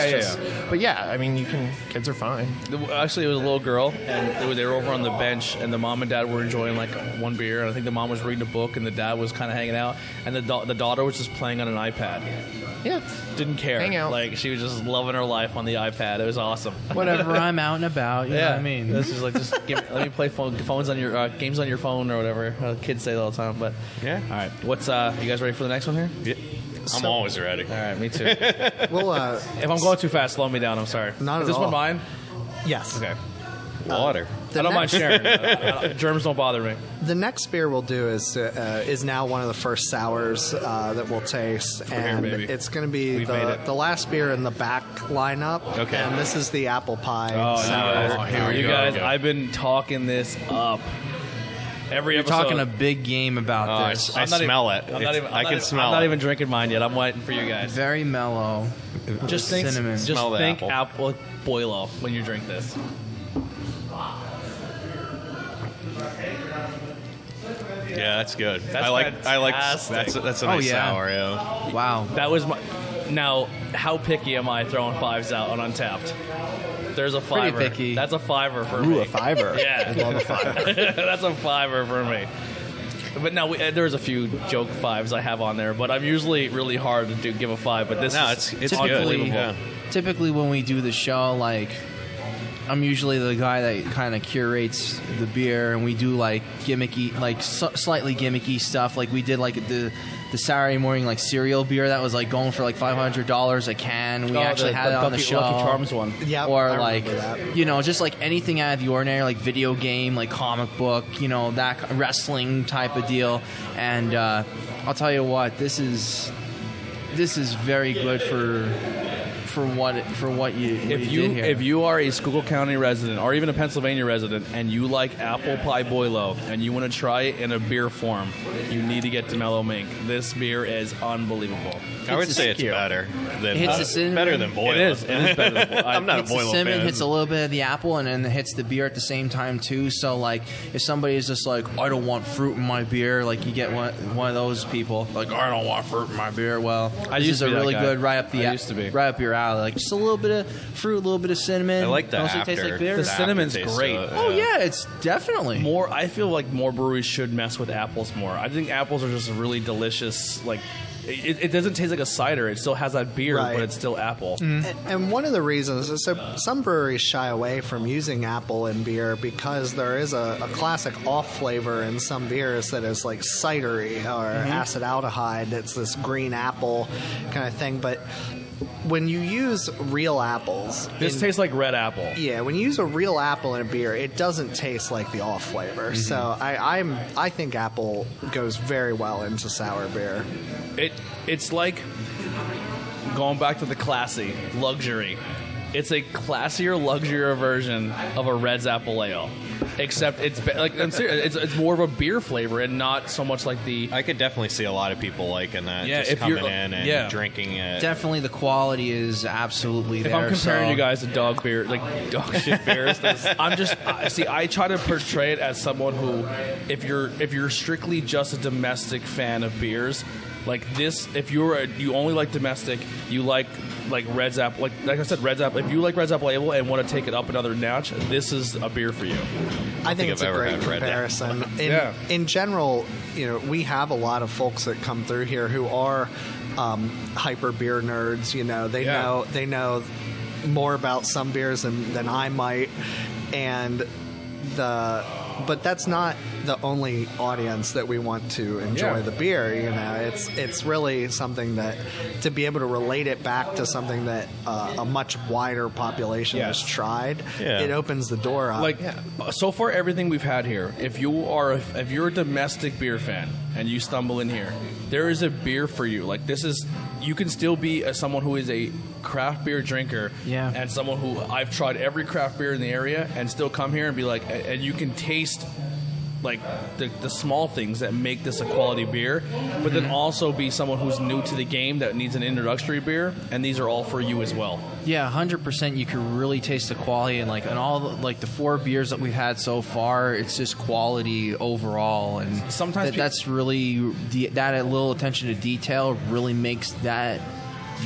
But yeah, I mean, kids are fine. Actually, it was a little girl, and they were over on the bench, and the mom and dad were enjoying like one beer, and I think the mom was reading a book, and the dad was kind of hanging out, and the daughter was just playing on an iPad. Yeah, didn't care. Hang out. Like, she was just loving her life on the iPad. It was awesome. Whatever, I'm out and about. You know what I mean? This is like, let me play phones on your games on your phone or whatever. Kids say that all the time, but yeah. All right, what's you guys ready for the next one here? Yeah. I'm always ready. All right, me too. Well, if I'm going too fast, slow me down. I'm sorry. Not is at this all. one mine? Yes. Okay. Water. I don't mind sharing. Germs don't bother me. The next beer we'll do is now one of the first sours that we'll taste, and baby. it's going to be We've made it. the last beer in the back lineup. Okay. And this is the apple pie you sour. guys, we go. I've been talking this up. Every You're episode. talking a big game about this. I smell it. I can smell it. I'm not even drinking mine yet. I'm waiting for you guys. Very mellow. Just think, cinnamon. just Smell the think apple. Boilo when you drink this. Yeah, that's good. That's I like fantastic. that's a Oh, nice yeah. sour. Yeah. Wow. That was my. Now, how picky am I throwing fives out on Untapped? There's a fiver. Pretty picky. That's a fiver for me. Ooh, a fiver. Yeah, I love a fiver. That's a fiver for me. But no, there's a few joke fives I have on there, but I'm usually really hard to give a five. But this it's is good. unbelievable. Yeah. Typically, when we do the show, like, I'm usually the guy that kind of curates the beer, and we do like gimmicky, like slightly gimmicky stuff. Like we did like the Saturday morning like cereal beer that was like going for like $500 a can. We actually had it on the show. Lucky Charms one. Yeah, Or I like, remember that. you know, just like anything out of the ordinary, like video game, like comic book, you know, that wrestling type of deal. And I'll tell you what, this is very good for what you did here. If you are a Schuylkill County resident or even a Pennsylvania resident and you like apple pie boilo and you want to try it in a beer form, you need to get to Mellow Mink. This beer is unbelievable. I would It's say it's cute. better than It hits the cinnamon. better than boil. It is better than boil. I'm not a Hits the boil cinnamon, fan. hits a little bit of the apple, and then hits the beer at the same time too. So like, if somebody is just like, I don't want fruit in my beer, like you get one of those people like, I don't want fruit in my beer. Well, I this used is to a be that really guy. good I used to be. right up your alley. Like just a little bit of fruit, a little bit of cinnamon. I like that Mostly after. tastes like beer. The cinnamon's aftertaste great. of it, Oh yeah, it's definitely I feel like more breweries should mess with apples more. I think apples are just a really delicious, like, it doesn't taste like a cider. It still has that beer, Right. but it's still apple. And one of the reasons is so some breweries shy away from using apple in beer because there is a classic off flavor in some beers that is like cidery or acetaldehyde. It's this green apple kind of thing. But when you use real apples, This tastes like red apple. yeah, when you use a real apple in a beer, it doesn't taste like the off flavor. So I think apple goes very well into sour beer. It's like going back to the classy luxury. It's a classier, luxurier version of a Red's Apple Ale, except I'm serious. It's more of a beer flavor and not so much like the. I could definitely see a lot of people liking that. Yeah, just if you're- coming in and yeah. drinking it. definitely the quality is absolutely If there. I'm comparing so- you guys to dog beer, like dog shit beers, I try to portray it as someone who, if you're strictly just a domestic fan of beers, Like this, if you only like domestic, you like Red's Apple, like I said, Red's Apple. If you like Red's Apple label and want to take it up another notch, this is a beer for you. I think it's a great comparison. In general, we have a lot of folks that come through here who are hyper beer nerds. They know more about some beers than I might, but that's not the only audience that we want to enjoy the beer. It's really something that to be able to relate it back to something that a much wider population has tried. It opens the door up. So far, everything we've had here. If you're a domestic beer fan and you stumble in here, there is a beer for you. Like this is. You can still be someone who is a craft beer drinker and someone who I've tried every craft beer in the area and still come here and be like, and you can taste like the small things that make this a quality beer, but then also be someone who's new to the game that needs an introductory beer, and these are all for you as well. Yeah, 100%. You can really taste the quality, and all the 4 beers that we've had so far, it's just quality overall, and sometimes that's really that a little attention to detail really makes that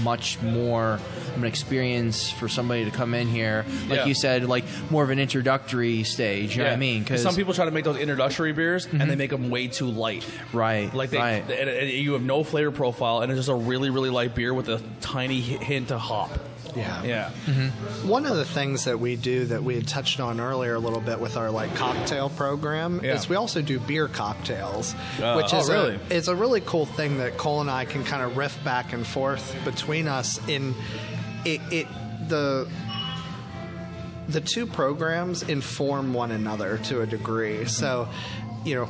much more of an experience for somebody to come in here. You said, more of an introductory stage. You know what I mean? Because some people try to make those introductory beers and they make them way too light. Right. You have no flavor profile, and it's just a really, really light beer with a tiny hint of hop. Yeah. Mm-hmm. One of the things that we do that we had touched on earlier a little bit with our cocktail program is we also do beer cocktails, which is it's a really cool thing that Cole and I can kind of riff back and forth between us in the two programs inform one another to a degree. So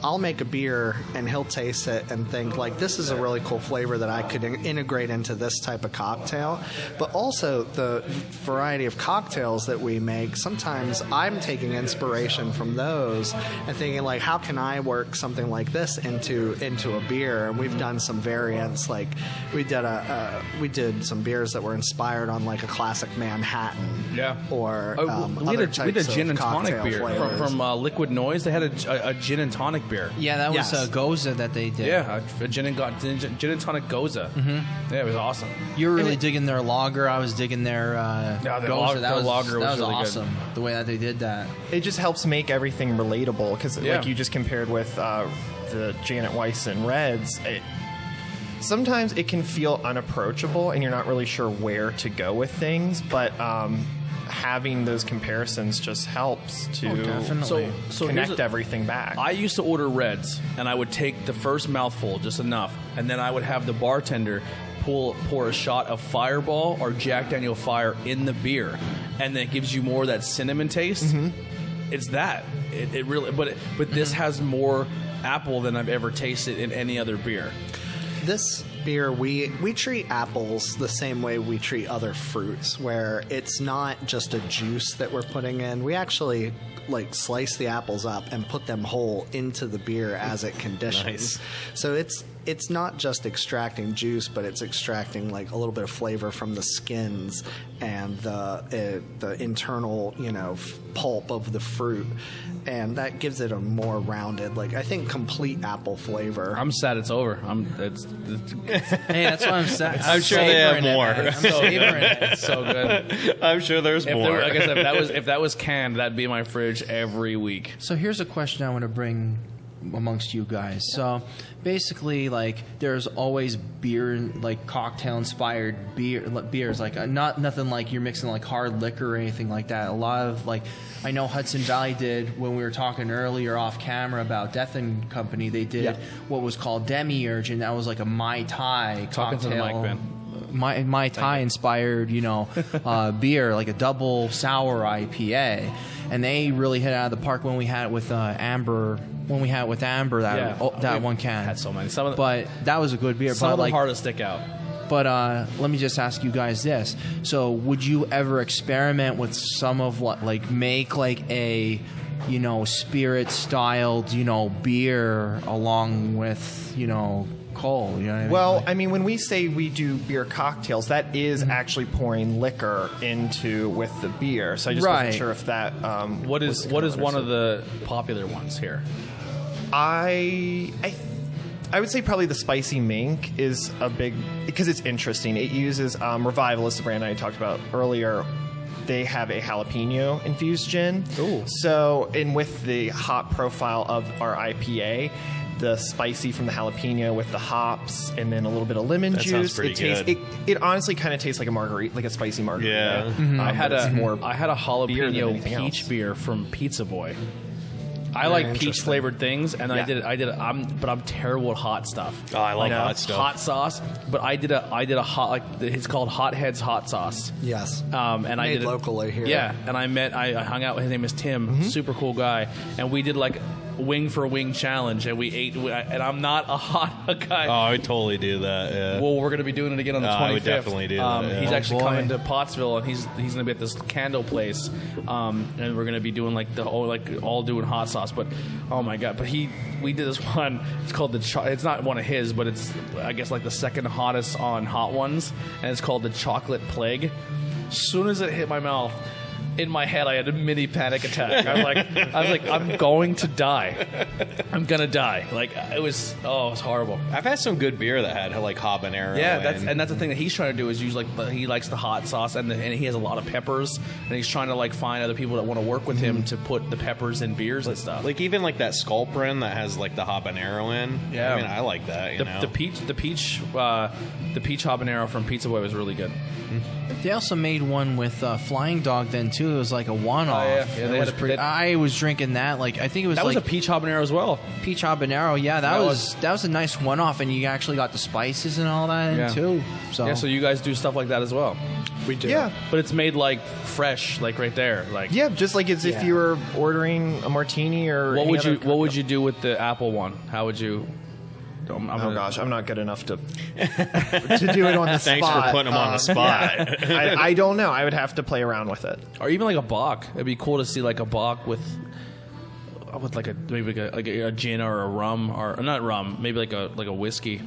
I'll make a beer and he'll taste it and think this is a really cool flavor that I could integrate into this type of cocktail. But also the variety of cocktails that we make, sometimes I'm taking inspiration from those and thinking how can I work something like this into a beer? And we've done some variants. We did some beers that were inspired on a classic Manhattan. Or we had a gin and tonic beer from Liquid Noise. They had a gin and tonic beer. Yeah, that was Goza that they did. Yeah, a gin and tonic Goza. Mm-hmm. Yeah, it was awesome. You were really digging their lager. I was digging their Goza. That was really awesome. Good. The way that they did that. It just helps make everything relatable because, you just compared with the Janet Weiss and Reds. Sometimes it can feel unapproachable, and you're not really sure where to go with things, but. Having those comparisons just helps to connect everything back. I used to order Reds, and I would take the first mouthful, just enough, and then I would have the bartender pour a shot of Fireball or Jack Daniel Fire in the beer, and then it gives you more of that cinnamon taste. Mm-hmm. It's that. It really, but this has more apple than I've ever tasted in any other beer. This beer, we treat apples the same way we treat other fruits, where it's not just a juice that we're putting in. We actually slice the apples up and put them whole into the beer as it conditions. Nice. So it's not just extracting juice, but it's extracting a little bit of flavor from the skins and the internal pulp of the fruit, and that gives it a more rounded, I think, complete apple flavor. I'm sad it's over. Hey, that's why I'm sad. I'm sure they have more. I'm savoring it. It's so good. I'm sure there's more. Like I said, if that was canned, that'd be in my fridge every week. So here's a question I want to bring amongst you guys. So basically, there's always beer, cocktail inspired beers, nothing you're mixing hard liquor or anything like that. A lot of I know Hudson Valley did, when we were talking earlier off camera about Death and Company, they did what was called Demiurge, and that was a Mai Tai Talking cocktail. To the mic, Ben. Mai Tai inspired, beer, a double sour IPA, and they really hit it out of the park when we had it with Amber. When we had it with Amber, that one can had so many. But that was a good beer. Some of them hard to stick out. But let me just ask you guys this: so, would you ever experiment with some of make a spirit styled beer along with Cole? You know what I mean? Well, I mean, when we say we do beer cocktails, that is actually pouring liquor with the beer. So I just wasn't sure if that. What is one of the popular ones here? I I would say probably the spicy Mink is a big, because it's interesting. It uses Revivalist, the brand I talked about earlier. They have a jalapeno infused gin. Ooh. So, and with the hop profile of our IPA, the spicy from the jalapeno with the hops and then a little bit of lemon That sounds juice. pretty good. It honestly kind of tastes like a margarita, like a spicy margarita. Yeah. I had but it's more I had a beer than jalapeno anything peach else. beer from Pizza Boy. I like peach interesting. flavored things, and Yeah. but I'm terrible at hot stuff. Oh, I love know. hot stuff. Hot sauce, but I did a hot, like, it's called Hot Heads Hot Sauce. Yes. And I Made did it locally here. Yeah, and I hung out with, his name is Tim, super cool guy, and we did like wing for wing challenge, and we ate, and I'm not a hot guy. Oh, I would totally do that. Yeah. Well, we're going to be doing it again on the 25th. I would definitely do that, yeah. He's Oh, actually boy. coming to Pottsville, and he's going to be at this candle place, and we're going to be doing like all doing hot sauce. But oh my god! But we did this one. It's called it's not one of his, but it's I guess like the second hottest on hot ones, and it's called the Chocolate Plague. As soon as it hit my mouth, in my head, I had a mini panic attack. I was like, I'm going to die. I'm gonna die. Like it was horrible. I've had some good beer that had like habanero. Yeah, that's the thing that he's trying to do is use like he likes the hot sauce and he has a lot of peppers and he's trying to like find other people that want to work with him to put the peppers in beers and stuff. like even like that Sculpin that has like the habanero in. Yeah. I mean, I like that. You know, The peach habanero from Pizza Boy was really good. They also made one with Flying Dog then too. It was like a one-off. Oh, yeah. It They was had a- pretty, they- I was drinking that. Like I think it was That was like a peach habanero as well. peach habanero. Yeah, that That was a nice one-off, and you actually got the spices and all that in too. So Yeah, so you guys do stuff like that as well. We do. Yeah. But it's made like fresh, like right there. Like Yeah, just like as if you were ordering a martini or what any would other you cocktail. do with the apple one? How would you? Oh gosh, I'm not good enough to do it on the Thanks spot. for putting him on the spot. Yeah. I don't know. I would have to play around with it. Or even like a bock. It'd be cool to see like a bock with like a gin or a rum or not rum, maybe like a whiskey.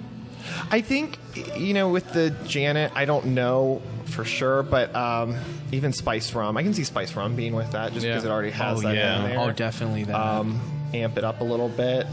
I think with the Janet, I don't know for sure, but even spiced rum, I can see spiced rum being with that just Yeah. because it already has that yeah. in there. oh, definitely that. Amp it up a little bit.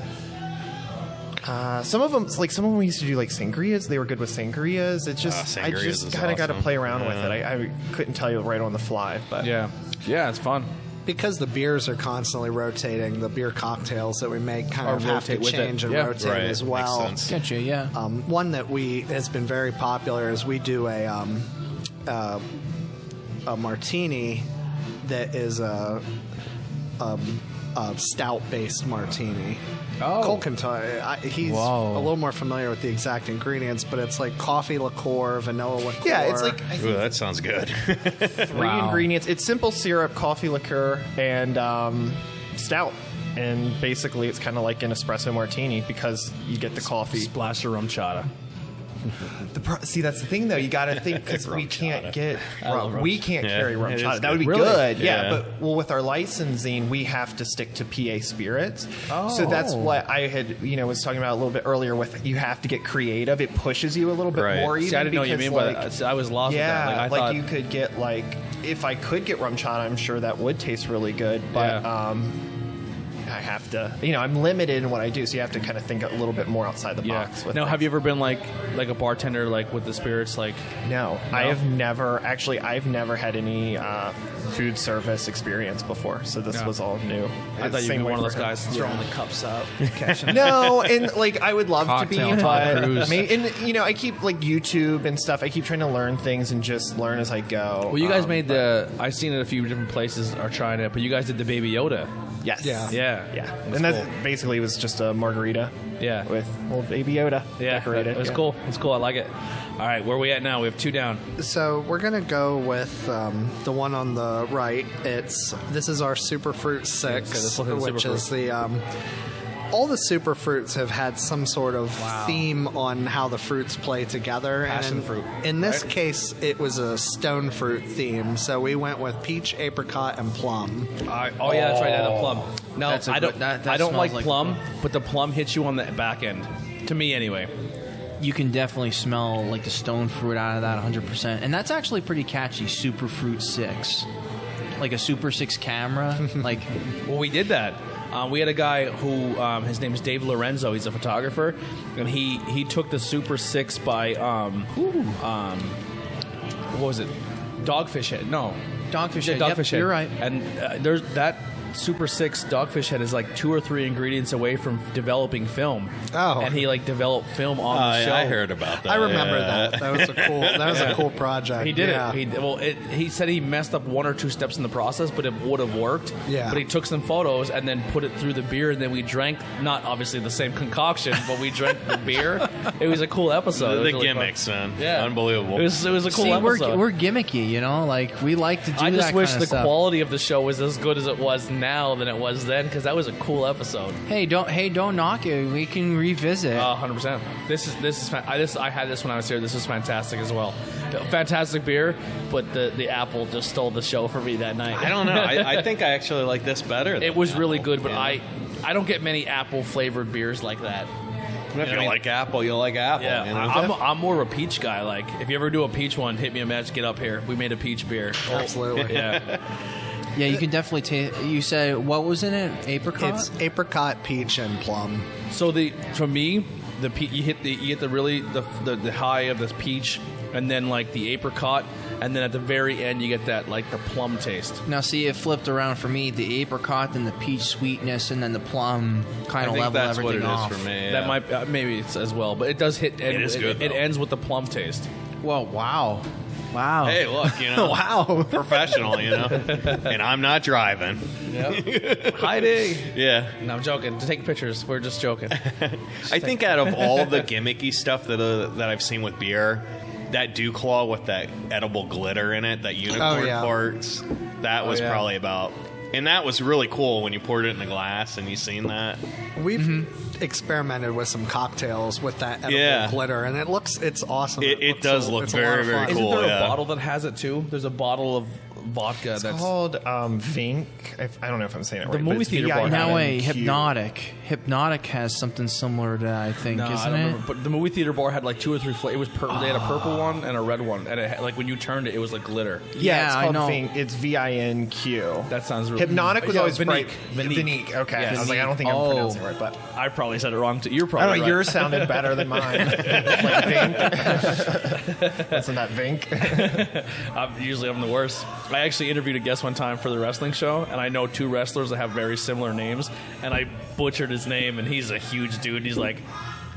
Some of them we used to do like sangrias. They were good with sangrias. It's just I sangrias just is kind of got to awesome. play around with it. I couldn't tell you right on the fly, but Yeah, it's fun. Because the beers are constantly rotating, the beer cocktails that we make kind Or of have to rotate with it. change and Yeah. rotate Right, as makes well. sense. Gotcha, yeah. One that has been very popular is we do a martini that is a stout-based martini. Oh. Cole can tell you. He's Whoa. a little more familiar with the exact ingredients, but it's like coffee liqueur, vanilla liqueur. yeah, it's like I Ooh, think that sounds good. 3 ingredients. It's simple syrup, coffee liqueur, and stout. And basically, it's kind of like an espresso martini because you get the coffee. Splash of rum chata. See, that's the thing, though. You got to think because we can't get rum. We can't Yeah, carry rum it is chata. That would be good. Really? good. Yeah, Yeah. but with our licensing, we have to stick to PA spirits. So that's what I had, was talking about a little bit earlier. With you have to get creative. It pushes you a little bit Right. more. See, Even I didn't know what you because, mean by like, that. I was lost Yeah, with that. I thought, you could get if I could get rum chata, I'm sure that would taste really good. But Yeah. I have to, I'm limited in what I do, so you have to kind of think a little bit more outside the box. With Now, things. have you ever been like a bartender like with the spirits like? No, I have never. Actually, I've never had any food service experience before, so this Yeah. was all new. I thought you'd Same be way one of those for him. guys throwing the cups up. No, and I would love Cocktail to be, Tom but Cruise. and I keep YouTube and stuff. I keep trying to learn things and just learn as I go. Well, you guys made I've seen it a few different places are trying it, but you guys did the Baby Yoda. yes, Yeah. Yeah, yeah, It was and that cool. basically was just a margarita. Yeah. with old Baby Yoda. Yeah, decorated. it was yeah. cool. It's cool. I like it. All right, where are we at now? We have 2 down. So we're gonna go with the one on the right. This is our Superfruit 6, let's look at the which Superfruit. is the all the Superfruits have had some sort of theme on how the fruits play together. Passion and fruit, In this right? case, it was a stone fruit theme, so we went with peach, apricot, and plum. Oh yeah, that's right. And a plum. No, That's a I good- don't. that I don't smells like like plum, plum. but the plum hits you on the back end. To me, anyway. You can definitely smell like the stone fruit out of that 100%. And that's actually pretty catchy, Super Fruit 6. Like a Super 6 camera. Like, Well, we did that. We had a guy who his name is Dave Lorenzo. He's a photographer, and he took the Super 6 by what was it? Dogfish Head. No, Dogfish yeah, Head. Dogfish Head. You're right. And there's that Super 6 Dogfish Head is like 2 or 3 ingredients away from developing film. Oh. And he like developed film on the show. I heard about that. I remember that. That was a cool project. He did yeah. it. He said he messed up 1 or 2 steps in the process, but it would have worked. Yeah. But he took some photos and then put it through the beer, and then we drank, not obviously the same concoction, but we drank the beer. It was a cool episode. The It was really gimmicks, fun. man. Yeah. Unbelievable. It was a cool See, episode. we're gimmicky, you know. Like we like to do. I just that wish kind the of stuff. quality of the show was as good as it was now than it was then, because that was a cool episode. Hey, don't knock it. We can revisit. 100%. This is I had this when I was here. This was fantastic as well. Fantastic beer, but the apple just stole the show for me that night. I don't know. I think I actually like this better. It was really good, but I don't get many apple flavored beers like that. If you like apple, you'll like apple. Yeah, you know? I'm more of a peach guy. Like, if you ever do a peach one, hit me a match. Get up here. We made a peach beer. Absolutely. Yeah. Yeah, you can definitely taste. You said what was in it? Apricot. It's apricot, peach, and plum. So for me, you get the high of the peach, and then like the apricot, and then at the very end you get that like the plum taste. Now, see, it flipped around for me. The apricot, then the peach sweetness, and then the plum kind I of think level that's what everything it is off. for me. That yeah. might maybe it's as well, but it does hit. It is good, It though. ends with the plum taste. Well, wow. Hey, look, you know, Wow. professional, you know, and I'm not driving. Heidi. Yeah. No, I'm joking. To take pictures. We're just joking. I think out of all the gimmicky stuff that I've seen with beer, that Dew Claw with that edible glitter in it, that unicorn yeah. parts, that was yeah. probably about. And that was really cool when you poured it in the glass and you seen that. We've experimented with some cocktails with that edible Yeah. glitter, and it's awesome. It looks does look it's a lot very, of very fun. cool. Isn't there yeah. a bottle that has it too? There's a bottle of vodka It's that's called Vink. I don't know if I'm saying it right. The but movie it's theater bar. Now wait, VINQ. Hypnotic. Hypnotic has something similar to that, I think, No, I isn't don't it? remember. But the movie theater bar had like 2 or 3 flavors. It was they had a purple one and a red one, and it had, like when you turned it, it was like glitter. Yeah, it's I called know. Vink. It's VINQ. That sounds really Hypnotic was Yeah, always bright. Vinique. Vinique. Okay. Yeah, I was like, I don't think Vinique. I'm pronouncing it right, but I probably said it wrong too. You're I probably don't know. right. Yours sounded better than mine. Like Vink. Isn't that Vink? I'm the worst. I actually interviewed a guest one time for the wrestling show, and I know 2 wrestlers that have very similar names, and I butchered his name, and he's a huge dude. He's like,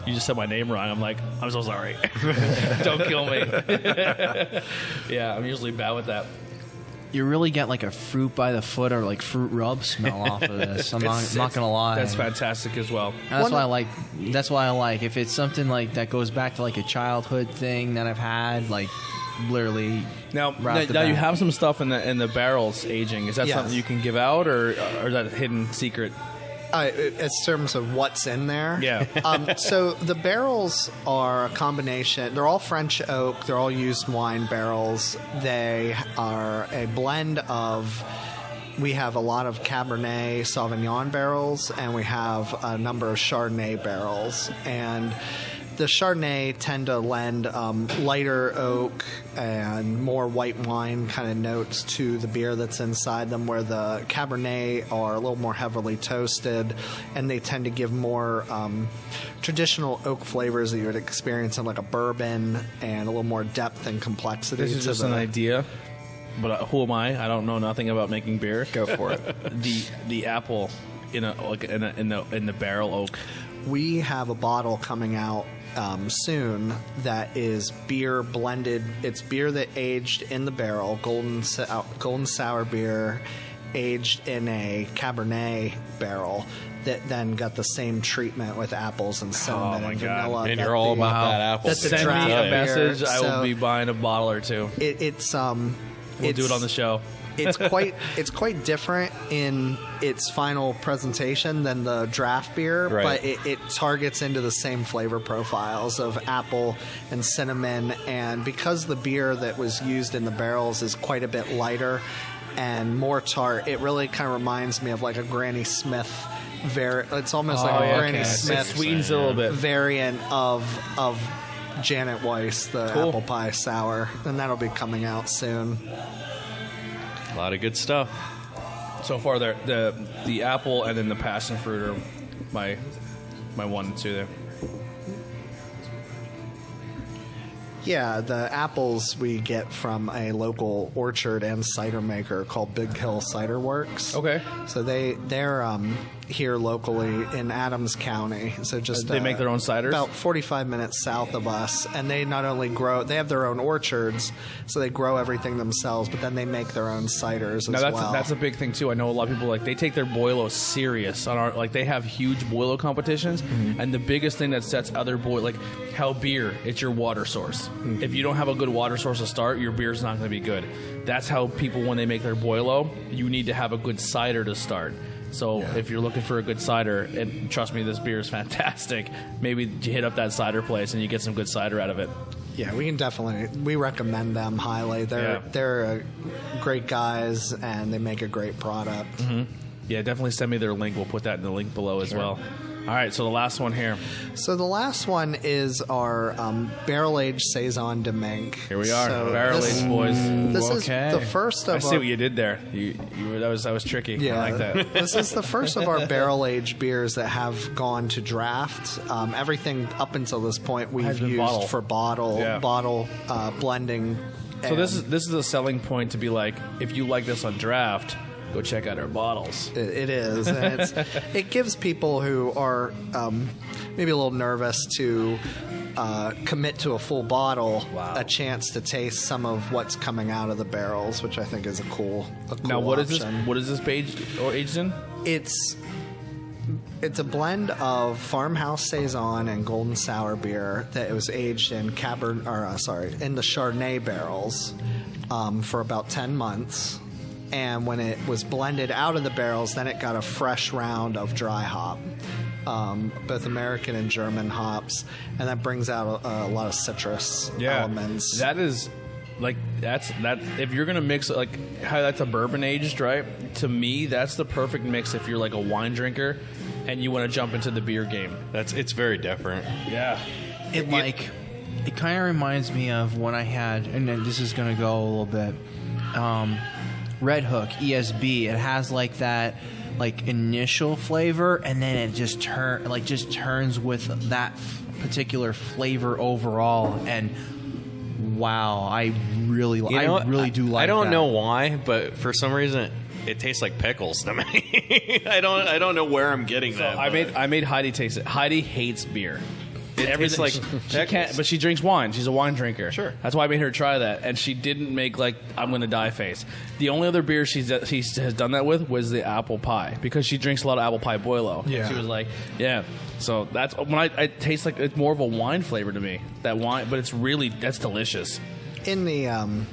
"You just said my name wrong." I'm like, "I'm so sorry. Don't kill me." Yeah, I'm usually bad with that. You really get like a fruit by the foot or like fruit rub smell off of this. I'm not gonna lie. That's fantastic as well. And that's why I like. That's why I like. If it's something like that goes back to like a childhood thing that I've had, like literally. Now right off the you bat. have some stuff in the barrels aging. Is that Yes. something you can give out, or is that a hidden secret? In terms of what's in there. Yeah. So the barrels are a combination. They're all French oak. They're all used wine barrels. They are a blend of. We have a lot of Cabernet Sauvignon barrels, and we have a number of Chardonnay barrels. And the Chardonnay tend to lend lighter oak and more white wine kind of notes to the beer that's inside them, where the Cabernet are a little more heavily toasted, and they tend to give more traditional oak flavors that you would experience in like a bourbon, and a little more depth and complexity. This is to just the, an idea, but who am I? I don't know nothing about making beer. Go for it. The apple in the barrel oak. We have a bottle coming out soon that is beer blended. It's beer that aged in the barrel, golden sour beer, aged in a Cabernet barrel that then got the same treatment with apples and cinnamon my and God. vanilla. And that you're all the- about that apple. That's the Send draft me a beer, message. I will so be buying a bottle or two. It's We'll do it on the show. it's quite different in its final presentation than the draft beer, Right. but it targets into the same flavor profiles of apple and cinnamon, and because the beer that was used in the barrels is quite a bit lighter and more tart, it really kind of reminds me of like a Granny Smith. It's almost like a Granny It Smith sweetens it a little bit. variant of Janet Weiss, the apple pie sour, and that'll be coming out soon. A lot of good stuff. So far, the apple and then the passion fruit are my 1 and 2 there. Yeah, the apples we get from a local orchard and cider maker called Big Hill Cider Works. Okay. So they're here locally in Adams County. So just they make their own ciders? About 45 minutes south of us, and they not only grow, they have their own orchards, so they grow everything themselves, but then they make their own ciders as well. That's a big thing too. I know a lot of people they take their boilo serious on our they have huge boilo competitions, and the biggest thing that sets other how beer, it's your water source. If you don't have a good water source to start, your beer's not going to be good. That's how people, when they make their boilo, you need to have a good cider to start. So if you're looking for a good cider, and trust me, this beer is fantastic, maybe you hit up that cider place and you get some good cider out of it. Yeah, we recommend them highly. They're great guys, and they make a great product. Mm-hmm. Yeah, definitely send me their link. We'll put that in the link below as well. All right, so the last one here. So the last one is our barrel-aged Saison de Mink. Here we are, so barrel-aged boys. This is the first of I see what you did there. That was tricky. Yeah, I like that. This is the first of our barrel-aged beers that have gone to draft. Everything up until this point we've used for bottle blending. So this is a selling point to be like, if you like this on draft, go check out our bottles. It is, and it gives people who are maybe a little nervous to commit to a full bottle a chance to taste some of what's coming out of the barrels, which I think is a cool now, what option. What is this aged in? It's a blend of farmhouse saison and golden sour beer that was aged in in the Chardonnay barrels for about 10 months. And when it was blended out of the barrels, then it got a fresh round of dry hop, both American and German hops, and that brings out a lot of citrus elements. That is, that's if you're gonna mix how that's a bourbon aged, right? To me, that's the perfect mix if you're like a wine drinker and you want to jump into the beer game. It's very different. Yeah, it kind of reminds me of when I had, and then this is gonna go a little bit. Red Hook ESB, it has that initial flavor, and then it just turns with that particular flavor overall. And wow, I really do like that. I don't know why, but for some reason it tastes like pickles to me. I don't know where I'm getting that. I made Heidi taste it. Heidi hates beer. It's like she can't, but she drinks wine. She's a wine drinker. Sure, that's why I made her try that, and she didn't make I'm gonna die face. The only other beer she has done that with was the apple pie, because she drinks a lot of apple pie boilo. Yeah, she was like, yeah. So that's when I taste it's more of a wine flavor to me. That wine, but that's delicious. In the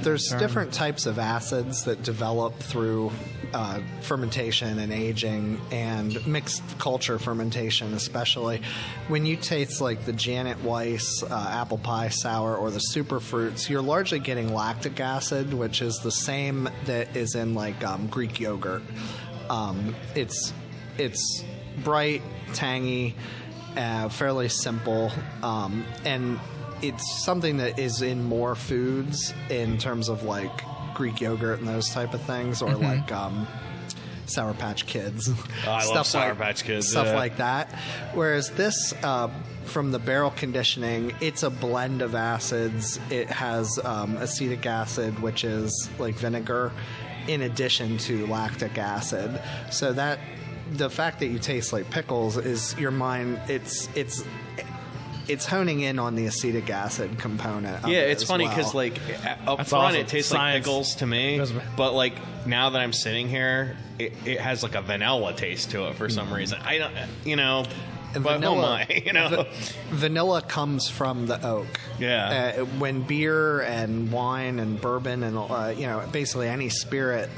there's different types of acids that develop through fermentation and aging, and mixed culture fermentation especially. When you taste the Janet Weiss apple pie sour or the super fruits, you're largely getting lactic acid, which is the same that is in Greek yogurt. It's bright, tangy, fairly simple, and it's something that is in more foods in terms of Greek yogurt and those type of things, or Sour Patch Kids. I love Sour Patch Kids. Stuff like that. Whereas this, from the barrel conditioning, it's a blend of acids. It has acetic acid, which is like vinegar, in addition to lactic acid. So that the fact that you taste like pickles is your mind. It's honing in on the acetic acid component. Yeah, it's funny because up front it tastes like pickles to me, but now that I'm sitting here, it has a vanilla taste to it for some reason. I don't, And but vanilla, who am I? Vanilla comes from the oak. Yeah. When beer and wine and bourbon and basically any spirit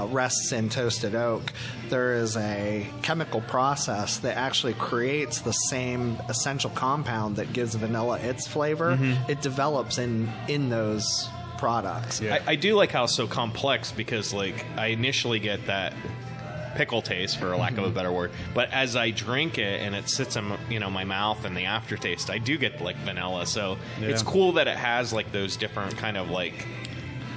rests in toasted oak, there is a chemical process that actually creates the same essential compound that gives vanilla its flavor. Mm-hmm. It develops in those products. Yeah. I do like how it's so complex, because I initially get that pickle taste, for lack of a better word, but as I drink it and it sits in my mouth and the aftertaste, I do get vanilla. So it's cool that it has those different kind of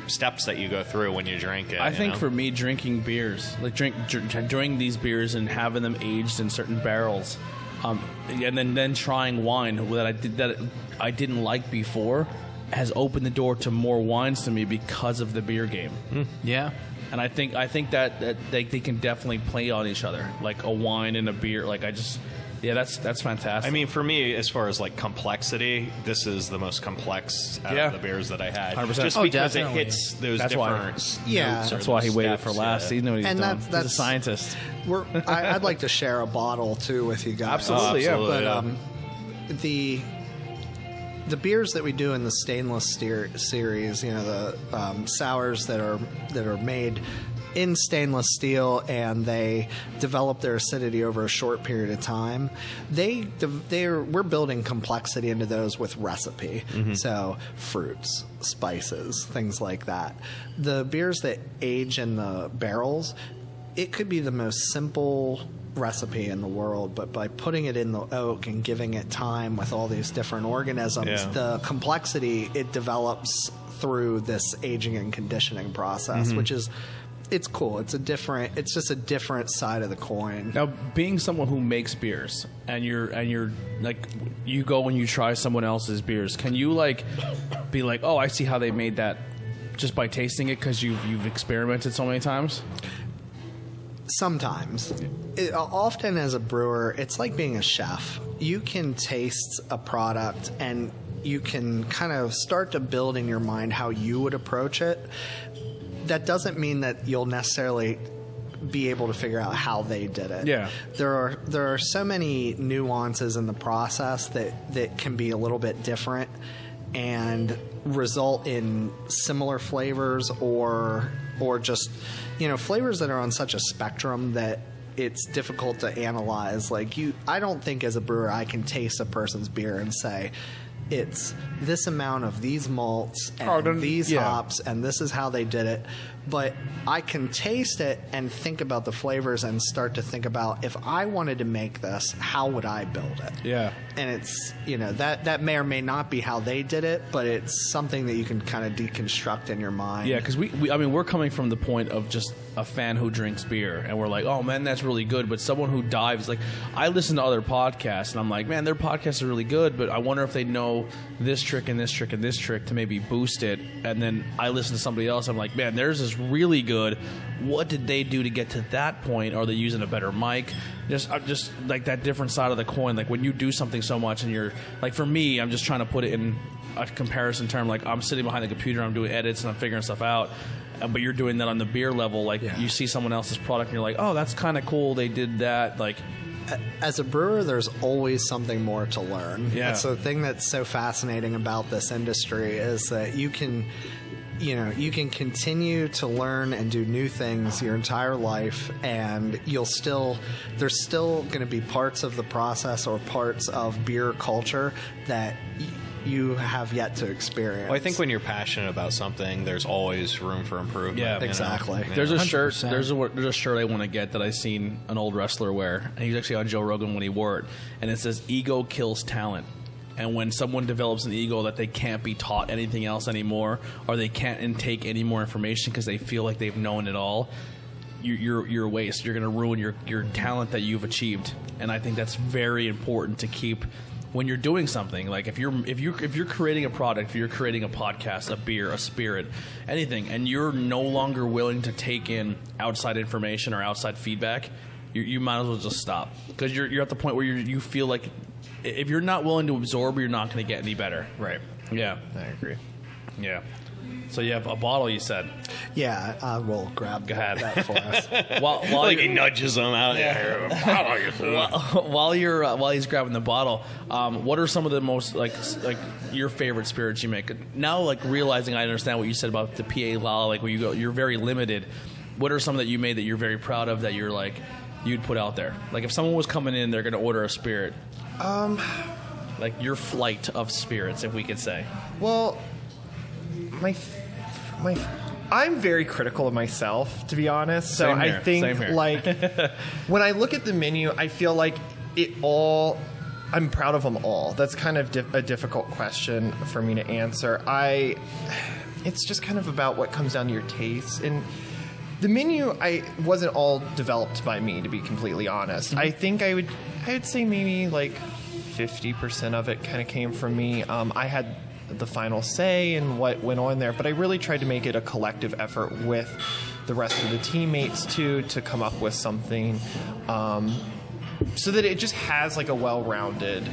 steps that you go through when you drink it. I think for me, drinking beers, like enjoying these beers and having them aged in certain barrels, and then trying wine that I didn't like before, has opened the door to more wines to me because of the beer game. Yeah. And I think that they can definitely play on each other, like a wine and a beer. Like that's fantastic. I mean, for me, as far as like complexity, this is the most complex out of the beers that I had. 100%. Just because it hits those That's different why. notes. That's why he waited for last. He knew what he's And doing. that's He's a scientist. I'd like to share a bottle too with you guys. Absolutely, yeah. But the beers that we do in the stainless series, the sours that are made in stainless steel, and they develop their acidity over a short period of time. We're building complexity into those with recipe. So fruits, spices, things like that. The beers that age in the barrels, it could be the most simple recipe in the world, but by putting it in the oak and giving it time with all these different organisms, the complexity it develops through this aging and conditioning process, which is, it's cool. It's just a different side of the coin. Now, being someone who makes beers, and you're like, you go and you try someone else's beers, can you like be like, oh, I see how they made that just by tasting it because you've experimented so many times? Sometimes. Often as a brewer, it's like being a chef. You can taste a product and you can kind of start to build in your mind how you would approach it. That doesn't mean that you'll necessarily be able to figure out how they did it. Yeah. There are so many nuances in the process that can be a little bit different and result in similar flavors or just, flavors that are on such a spectrum that it's difficult to analyze. I don't think as a brewer I can taste a person's beer and say it's this amount of these malts and these hops and this is how they did it. But I can taste it and think about the flavors and start to think about, if I wanted to make this, how would I build it? Yeah. And it's, that may or may not be how they did it, but it's something that you can kind of deconstruct in your mind. Yeah, because we're coming from the point of just a fan who drinks beer, and we're like, oh man, that's really good. But someone who dives, like, I listen to other podcasts, and I'm like, man, their podcasts are really good, but I wonder if they know this trick and this trick and this trick to maybe boost it. And then I listen to somebody else, I'm like, man, theirs is really good. What did they do to get to that point? Are they using a better mic? Just like that different side of the coin. Like when you do something so much and you're like, for me, I'm just trying to put it in a comparison term. Like I'm sitting behind the computer, I'm doing edits and I'm figuring stuff out. But you're doing that on the beer level. Like you see someone else's product and you're like, oh, that's kind of cool. They did that. Like, as a brewer, there's always something more to learn. Yeah. That's the thing that's so fascinating about this industry, is that you can continue to learn and do new things your entire life, and there's still going to be parts of the process or parts of beer culture that you have yet to experience. Well, I think when you're passionate about something, there's always room for improvement. Yeah, exactly. There's a 100%. shirt. There's a shirt I want to get that I seen an old wrestler wear, and he's actually on Joe Rogan when he wore it, and it says "Ego kills talent." And when someone develops an ego that they can't be taught anything else anymore, or they can't intake any more information because they feel like they've known it all, you're a waste. You're going to ruin your talent that you've achieved. And I think that's very important to keep when you're doing something. Like if you're creating a product, if you're creating a podcast, a beer, a spirit, anything, and you're no longer willing to take in outside information or outside feedback, you might as well just stop, because you're at the point where you feel like if you're not willing to absorb, you're not going to get any better. Right. Yeah. I agree. Yeah. So you have a bottle, you said. Yeah, I will grab ahead. that for us. While Like he nudges them out there. while he's grabbing the bottle, what are some of the most like your favorite spirits you make? Now, like realizing I understand what you said about the PA Lala, like where you're very limited. What are some that you made that you're very proud of that you're like you'd put out there? Like if someone was coming in, they're going to order a spirit. Like your flight of spirits, if we could say. Well, I'm very critical of myself, to be honest. So Same here. I think, Same here. like, when I look at the menu, I feel like I'm proud of them all. That's kind of a difficult question for me to answer. it's just kind of about what comes down to your taste. And the menu, I wasn't all developed by me, to be completely honest. I think I would say maybe like 50% of it kind of came from me. I had the final say in what went on there, but I really tried to make it a collective effort with the rest of the teammates too, to come up with something so that it just has like a well-rounded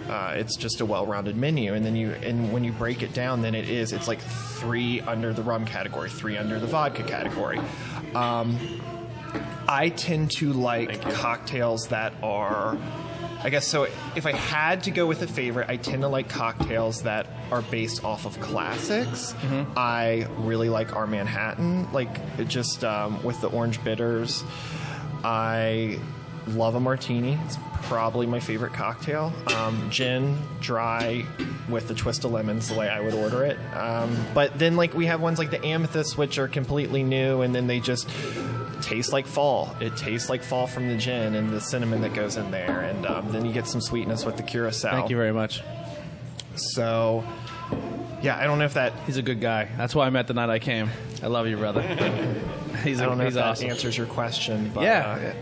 it's just a well-rounded menu. And then when you break it down, then it's like 3 under the rum category, 3 under the vodka category. I tend to like cocktails that are, I guess, so if I had to go with a favorite, I tend to like cocktails that are based off of classics. I really like our Manhattan, like it just with the orange bitters. I love a martini. It's probably my favorite cocktail. Gin, dry, with the twist of lemons, the way I would order it. But then like we have ones like the amethyst, which are completely new, and then they just taste like fall. It tastes like fall from the gin and the cinnamon that goes in there, and then you get some sweetness with the curacao. Thank you very much. So, yeah, I don't know if that... He's a good guy. That's why I met the night I came. I love you, brother. I don't know if that answers your question, but yeah.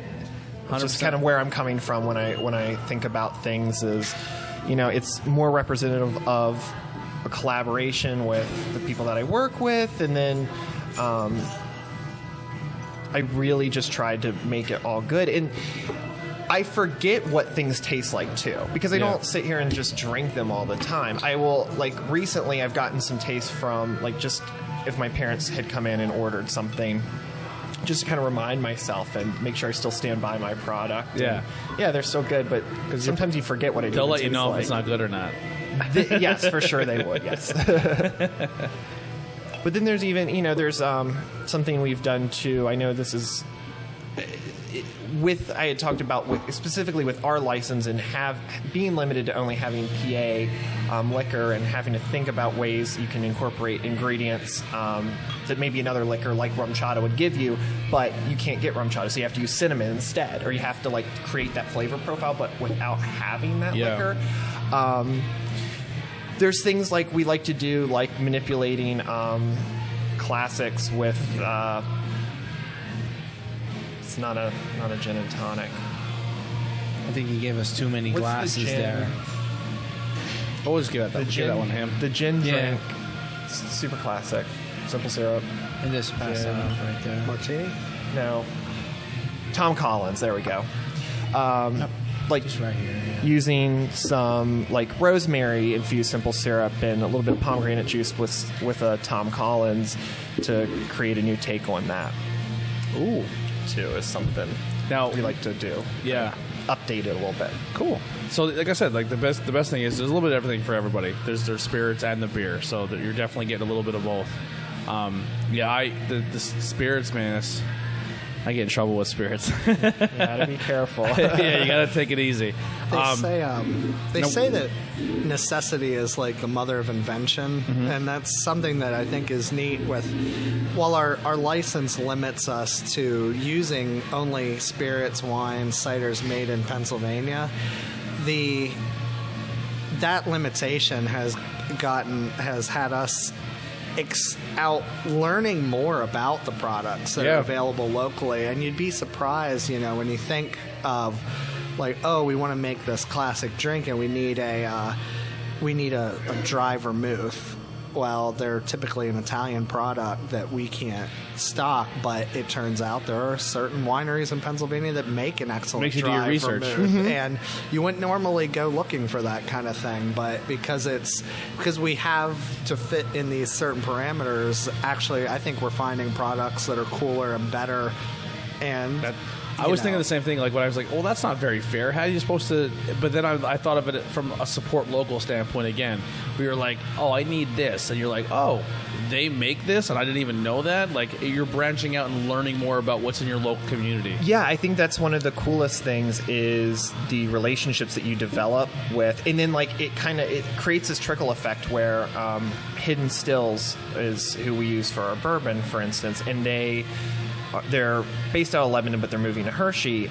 It's just kind of where I'm coming from when I think about things is, it's more representative of a collaboration with the people that I work with, and then I really just tried to make it all good. And I forget what things taste like too, because I don't sit here and just drink them all the time. I will, like, recently I've gotten some taste from, like, just if my parents had come in and ordered something, just to kind of remind myself and make sure I still stand by my product. Yeah. And, yeah, they're so good, but sometimes you forget what it is. They'll let you know if it's not good or not. Yes, for sure they would, yes. But then there's even, there's something we've done too. I know this is I had talked about specifically with our license and being limited to only having PA liquor and having to think about ways you can incorporate ingredients that maybe another liquor like rum chata would give you, but you can't get rum chata, so you have to use cinnamon instead, or you have to like create that flavor profile but without having that liquor. There's things like we like to do, like manipulating classics with it's not a gin and tonic. I think he gave us too many What's the glasses gin? there. We'll just give that one to him. The gin drink, super classic, simple syrup. And this passed off right there. Martini? No, Tom Collins. There we go. Like Just right here. Yeah. using some like rosemary infused simple syrup and a little bit of pomegranate juice with a Tom Collins to create a new take on that. Ooh. Too is something Now we like to do. Yeah. Update it a little bit. Cool. So, like I said, like the best thing is there's a little bit of everything for everybody. There's their spirits and the beer, so that you're definitely getting a little bit of both. The spirits, man. I get in trouble with spirits. You gotta be careful. Yeah, you gotta take it easy. They say that necessity is like the mother of invention, and that's something that I think is neat. While our license limits us to using only spirits, wines, ciders made in Pennsylvania, that limitation has had us out learning more about the products that are available locally, and you'd be surprised, when you think of like, oh, we want to make this classic drink and we need a dry vermouth. Well, they're typically an Italian product that we can't stock, but it turns out there are certain wineries in Pennsylvania that make an excellent Makes you do dry your research. vermouth. And you wouldn't normally go looking for that kind of thing, but because we have to fit in these certain parameters, actually, I think we're finding products that are cooler and better. And I was thinking the same thing. Like when I was like, "Oh, that's not very fair. How are you supposed to?" But then I thought of it from a support local standpoint again. We were like, "Oh, I need this," and you're like, "Oh, they make this, and I didn't even know that." Like you're branching out and learning more about what's in your local community. Yeah, I think that's one of the coolest things is the relationships that you develop with, and then like it creates this trickle effect where Hidden Stills is who we use for our bourbon, for instance, and they're based out of Lebanon, but they're moving to Hershey.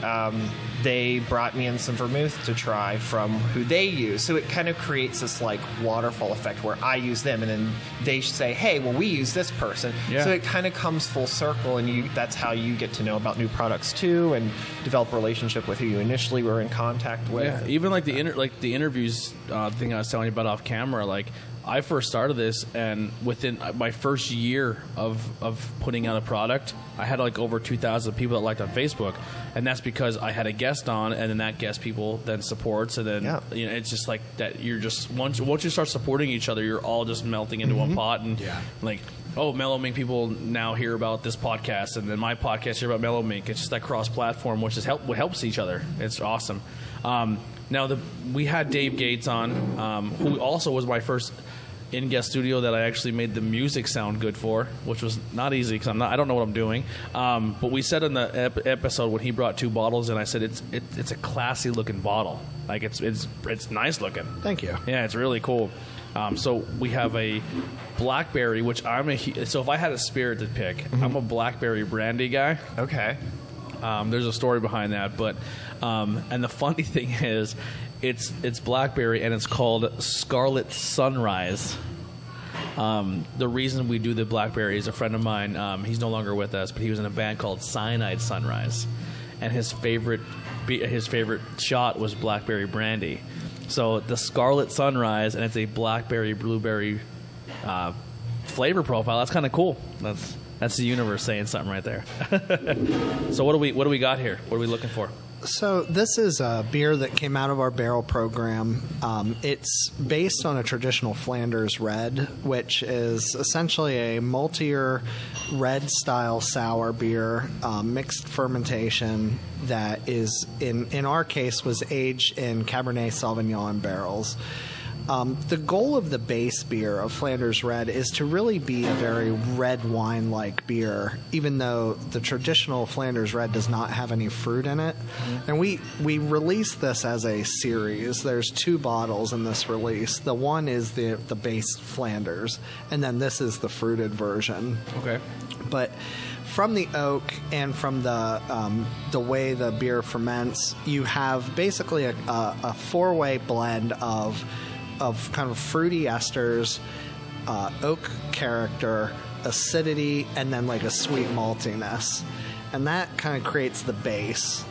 they brought me in some vermouth to try from who they use. So it kind of creates this like waterfall effect where I use them and then they say, hey, well, we use this person. Yeah. So it kind of comes full circle, and that's how you get to know about new products too, and develop a relationship with who you initially were in contact with. Yeah, even like the interviews thing I was telling you about off camera, like I first started this, and within my first year of putting out a product, I had like over 2,000 people that liked on Facebook, and that's because I had a guest on, and then that guest people then supports, and then you know, it's just like that. You're just once you start supporting each other, you're all just melting into one pot, and like, oh, Mellow Mink people now hear about this podcast, and then my podcast hear about Mellow Mink. It's just that cross-platform, which is what helps each other. It's awesome. Now we had Dave Gates on, who also was my first in-guest studio that I actually made the music sound good for, which was not easy because I don't know what I'm doing. But we said in the episode when he brought 2 bottles in, I said it's a classy looking bottle. Like it's nice looking. Thank you. Yeah, it's really cool. So we have a blackberry, which so if I had a spirit to pick, I'm a blackberry brandy guy. Okay. There's a story behind that, but and the funny thing is, it's blackberry and it's called Scarlet Sunrise. The reason we do the blackberry is a friend of mine. He's no longer with us, but he was in a band called Cyanide Sunrise, and his favorite shot was blackberry brandy. So the Scarlet Sunrise, and it's a blackberry blueberry flavor profile. That's kind of cool. That's the universe saying something right there. So what do we got here? What are we looking for? So this is a beer that came out of our barrel program. It's based on a traditional Flanders Red, which is essentially a maltier red-style sour beer, mixed fermentation that is, in our case, was aged in Cabernet Sauvignon barrels. The goal of the base beer of Flanders Red is to really be a very red wine-like beer, even though the traditional Flanders Red does not have any fruit in it. And we released this as a series. There's 2 bottles in this release. The one is the base Flanders, and then this is the fruited version. Okay. But from the oak and from the way the beer ferments, you have basically a 4-way blend of kind of fruity esters, oak character, acidity, and then like a sweet maltiness. And that kind of creates the base.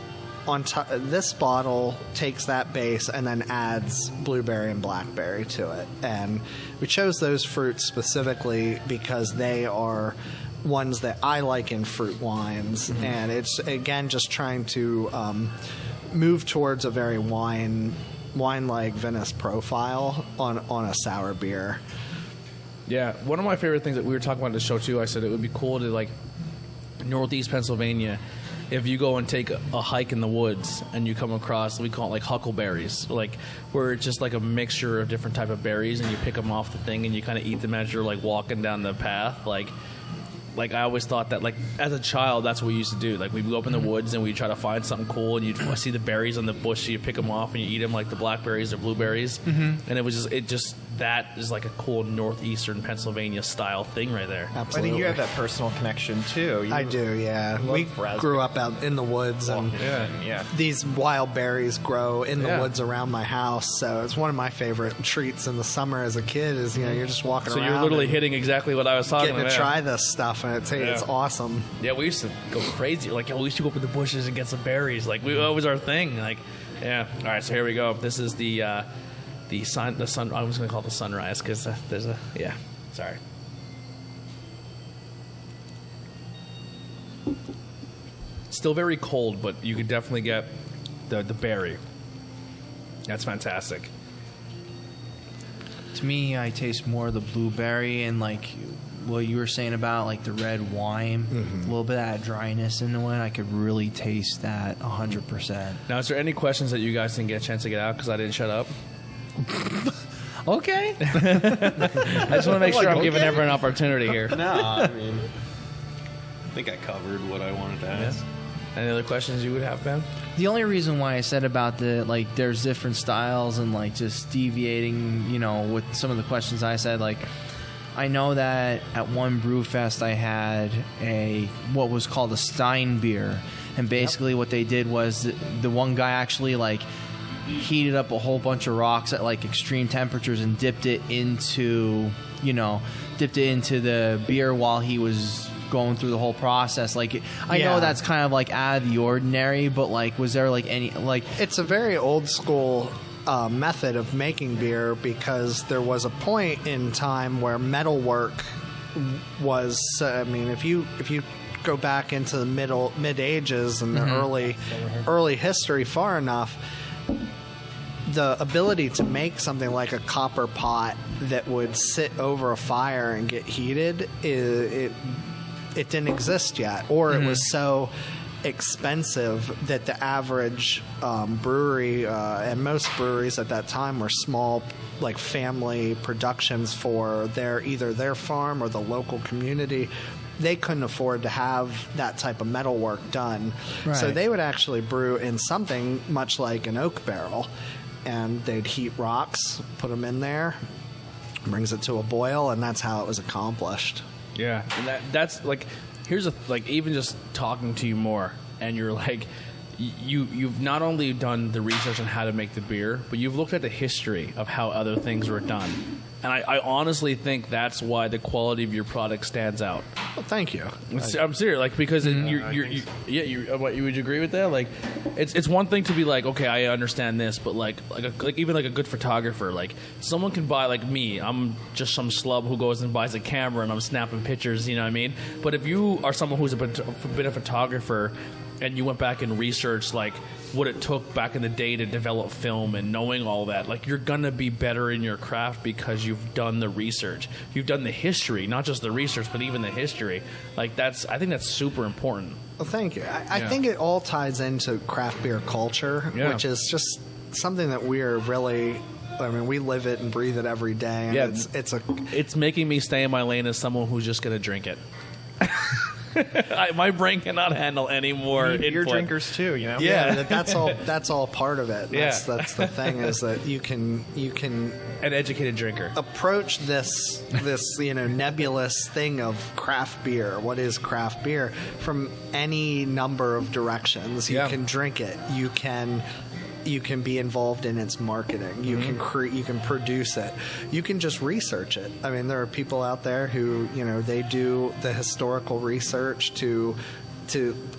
On top, this bottle takes that base and then adds blueberry and blackberry to it. And we chose those fruits specifically because they are ones that I like in fruit wines. And it's, again, just trying to move towards a very wine-like Venice profile on a sour beer. Yeah, one of my favorite things that we were talking about in the show too, I said it would be cool to, like, Northeast Pennsylvania, if you go and take a hike in the woods and you come across, we call it like huckleberries, like where it's just like a mixture of different type of berries, and you pick them off the thing and you kind of eat them as you're like walking down the path. Like I always thought that, like, as a child, that's what we used to do. Like, we'd go up in the woods and we'd try to find something cool, and you'd see the berries on the bush, so you pick them off and you eat them like the blackberries or blueberries. And it was just that is like a cool northeastern Pennsylvania style thing right there. Absolutely. I think you have that personal connection too. I do, yeah. We grew up out in the woods, and these wild berries grow in the woods around my house. So it's one of my favorite treats in the summer as a kid. Is you're just walking around. So you're literally hitting exactly what I was talking about. Getting to try this stuff, and it's awesome. Yeah, we used to go crazy. Like, we used to go up in the bushes and get some berries. Like, that was our thing. Like, yeah. All right, so here we go. This is the sun. I was going to call it the sunrise because there's a Sorry. Still very cold, but you could definitely get the berry. That's fantastic. To me, I taste more of the blueberry and, like, what you were saying about, like, the red wine. A little bit of that dryness in the one. I could really taste that 100%. Now, is there any questions that you guys didn't get a chance to get out because I didn't shut up? Okay. I just want to make sure I'm giving everyone an opportunity here. No, I mean, I think I covered what I wanted to ask. Yeah. Any other questions you would have, Ben? The only reason why I said about there's different styles and, like, just deviating, with some of the questions I said, like, I know that at one brew fest I had what was called a Stein beer, And basically what they did was the one guy actually like heated up a whole bunch of rocks at like extreme temperatures and dipped it into the beer while he was going through the whole process. Like, I know that's kind of like out of the ordinary, but like, was there like any like? It's a very old school method of making beer, because there was a point in time where metalwork was. I mean, if you go back into the mid ages and the early history far enough, the ability to make something like a copper pot that would sit over a fire and get heated, it didn't exist yet, or it was so expensive that the average brewery, and most breweries at that time were small, like family productions for either their farm or the local community. They couldn't afford to have that type of metal work done. Right. So they would actually brew in something much like an oak barrel, and they'd heat rocks, put them in there, brings it to a boil, and that's how it was accomplished. Yeah, and that's like, here's even just talking to you more, and you're like, you've not only done the research on how to make the beer, but you've looked at the history of how other things were done. And I honestly think that's why the quality of your product stands out. Well, thank you. I'm serious, like, because would you agree with that? Like, it's one thing to be like, okay, I understand this, but like even like a good photographer, like someone can buy, like me, I'm just some schlub who goes and buys a camera and I'm snapping pictures, you know what I mean? But if you are someone who's been a photographer and you went back and researched like what it took back in the day to develop film and knowing all that, like, you're gonna be better in your craft because you've done the research, you've done the history, not just the research but even the history. Like, I think that's super important. Well, thank you. I think it all ties into craft beer culture, which is just something that we're really, I mean, we live it and breathe it every day, and it's making me stay in my lane as someone who's just gonna drink it. My brain cannot handle any more. Beer drinkers too, you know. Yeah, that's all part of it. That's the thing, is that you can an educated drinker approach this nebulous thing of craft beer. What is craft beer? From any number of directions. You can drink it. You can be involved in its marketing. You can you can produce it. You can just research it. I mean, there are people out there who, they do the historical research to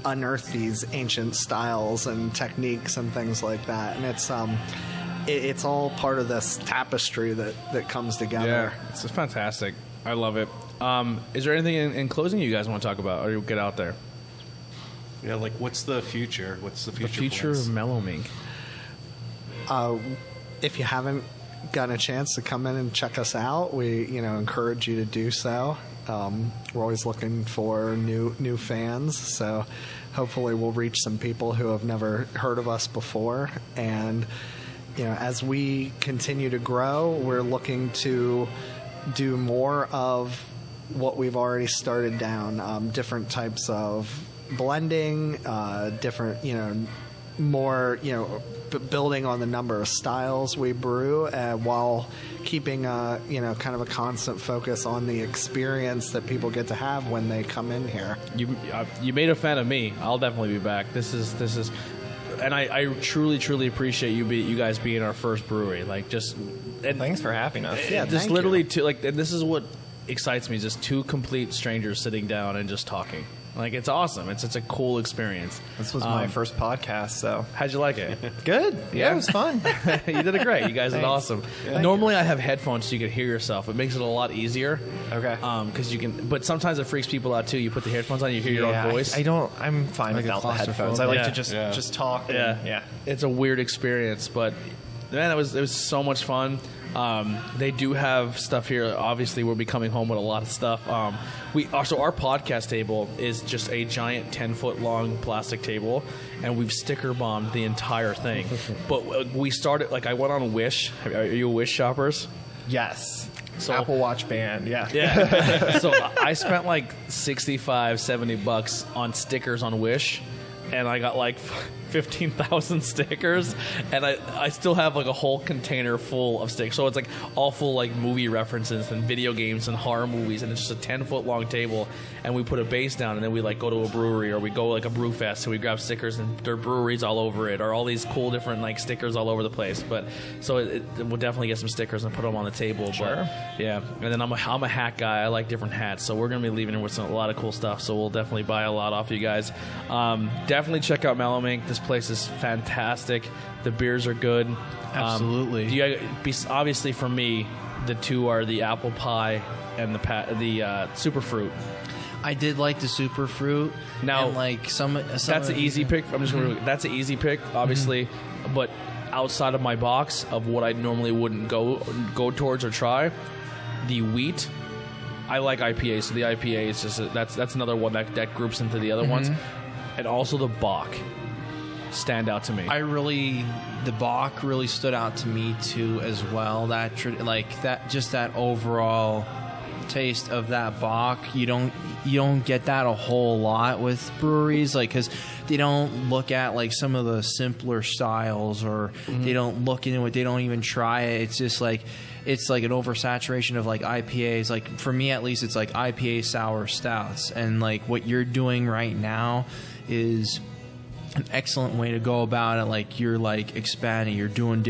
unearth these ancient styles and techniques and things like that. And it's all part of this tapestry that comes together. Yeah, it's fantastic. I love it. Is there anything in closing you guys want to talk about, or you get out there? Yeah, like, what's the future? What's the future? The future of Mellow Mink. If you haven't gotten a chance to come in and check us out, we encourage you to do so. We're always looking for new fans, so hopefully we'll reach some people who have never heard of us before. And as we continue to grow, we're looking to do more of what we've already started down, different types of blending, different more building on the number of styles we brew, while keeping kind of a constant focus on the experience that people get to have when they come in here. You made a fan of me. I'll definitely be back. This is and I truly appreciate you guys being our first brewery. Like, thanks for having us. Yeah, just literally and this is what excites me, just two complete strangers sitting down and just talking. Like, it's awesome. It's a cool experience. This was my first podcast, so. How'd you like it? Good. Yeah, it was fun. You did it great. You guys did awesome. Normally I have headphones so you can hear yourself. It makes it a lot easier. Okay. Because you can, but sometimes it freaks people out too. You put the headphones on, you hear your own voice. I'm fine like without the headphones. I like to just talk. Yeah. It's a weird experience, but man, it was so much fun. They do have stuff here. Obviously, we'll be coming home with a lot of stuff. So our podcast table is just a giant 10-foot long plastic table, and we've sticker bombed the entire thing. But we started, like, I went on Wish. Are you Wish shoppers? Yes. So, Apple Watch band, yeah. So I spent like $65-$70 on stickers on Wish, and I got like 15,000 stickers, and I still have like a whole container full of stickers. So it's like all full like movie references and video games and horror movies, and it's just a 10-foot long table, and we put a base down, and then we like go to a brewery or we go like a brew fest, and we grab stickers and there are breweries all over it, or all these cool different like stickers all over the place. But so we'll definitely get some stickers and put them on the table. Sure. But, yeah, and then I'm a hat guy. I like different hats, so we're gonna be leaving here with a lot of cool stuff. So we'll definitely buy a lot off you guys. Definitely check out Mellow Mink. This place is fantastic. The beers are good. Absolutely. Obviously, for me, the two are the apple pie and the super fruit. I did like the super fruit. Now, and like some that's an easy pick. I'm just gonna. That's an easy pick, obviously, but outside of my box of what I normally wouldn't go towards or try, the wheat. I like IPA, so the IPA is just that's another one that groups into the other ones, and also the Bach stand out to me. The Bach really stood out to me too as well. That overall taste of that Bach, you don't get that a whole lot with breweries, like, because they don't look at like some of the simpler styles, or they don't look into it, they don't even try it. It's just like it's like an oversaturation of like IPAs. Like for me at least, it's like IPA sour stouts, and like what you're doing right now is an excellent way to go about it. Like you're like expanding, you're doing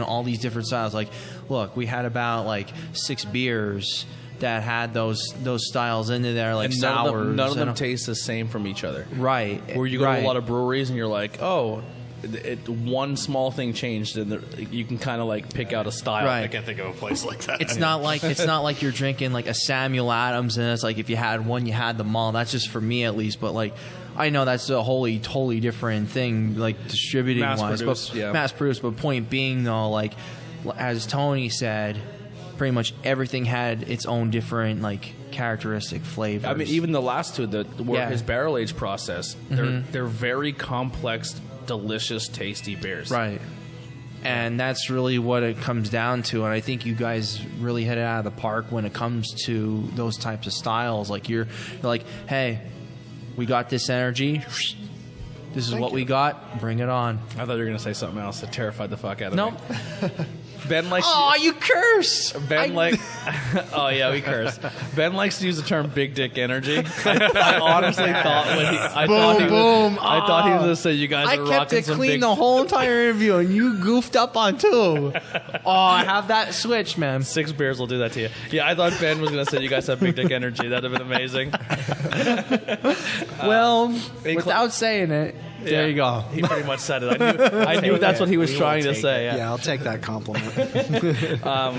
all these different styles. Like look, we had about like 6 beers that had those styles into there, like and sours. None of them taste the same from each other. Right. Where you go to a lot of breweries and you're like, oh, one small thing changed, and you can kind of like pick out a style. Right. I can't think of a place like that. It's not like you're drinking like a Samuel Adams, and it's like if you had one, you had them all. That's just for me at least. But like, I know that's a totally different thing, like distributing wise, mass produced. But point being though, like as Tony said, pretty much everything had its own different like characteristic flavors. I mean, even the last two, his barrel age process, they're very complex, delicious, tasty beers. Right. And that's really what it comes down to. And I think you guys really hit it out of the park when it comes to those types of styles. Like you're like, hey, we got this energy. This is what we got. Bring it on. I thought you were going to say something else that terrified the fuck out of me. Ben likes. Oh, you curse! Oh yeah, we curse. Ben likes to use the term "big dick energy." I honestly thought I thought he was going to say you guys are rocking some big. I kept it clean the whole entire interview, and you goofed up on 2. Oh, I have that switch, man. 6 beers will do that to you. Yeah, I thought Ben was going to say you guys have big dick energy. That'd have been amazing. Well, without saying it. There you go. He pretty much said it. I knew that's what he was trying to say. Yeah, I'll take that compliment.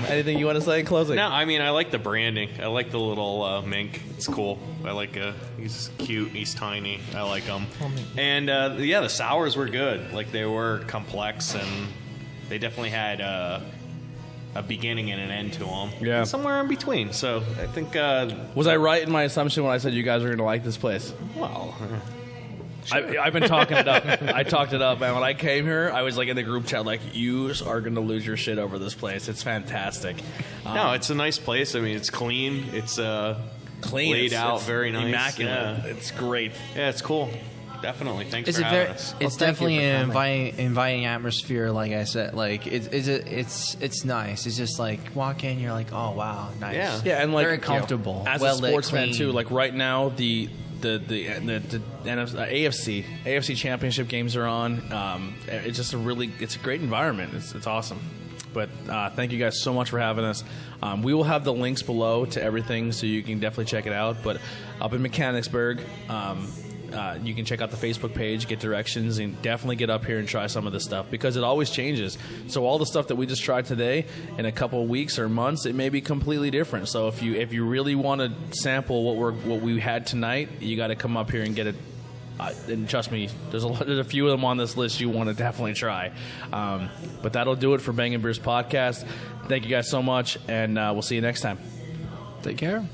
Anything you want to say in closing? No, I mean, I like the branding. I like the little Mink. It's cool. I like he's cute. He's tiny. I like him. And the sours were good. Like they were complex, and they definitely had a beginning and an end to them. Yeah, and somewhere in between. So I think was I right in my assumption when I said you guys are going to like this place? Well. Sure. I've been talking it up. I talked it up, man. When I came here, I was like in the group chat, like, you are going to lose your shit over this place. It's fantastic. No, it's a nice place. I mean, it's clean. It's laid out, it's very nice. Immaculate. Yeah. It's great. Yeah, it's cool. Definitely. Thanks for having us. It's definitely an inviting atmosphere. Like I said, like it's nice. It's just like walk in, you're like, oh wow, nice. Yeah, and like very comfortable. As a sports fan too, like right now the AFC championship games are on. It's just it's a great environment. It's awesome. But thank you guys so much for having us. We will have the links below to everything, so you can definitely check it out. But up in Mechanicsburg, you can check out the Facebook page, get directions, and definitely get up here and try some of this stuff because it always changes. So all the stuff that we just tried today, in a couple of weeks or months, it may be completely different. So if you really want to sample what we had tonight, you got to come up here and get it. And trust me, there's a few of them on this list you want to definitely try. But that'll do it for Bangin' Beers Podcast. Thank you guys so much, and we'll see you next time. Take care.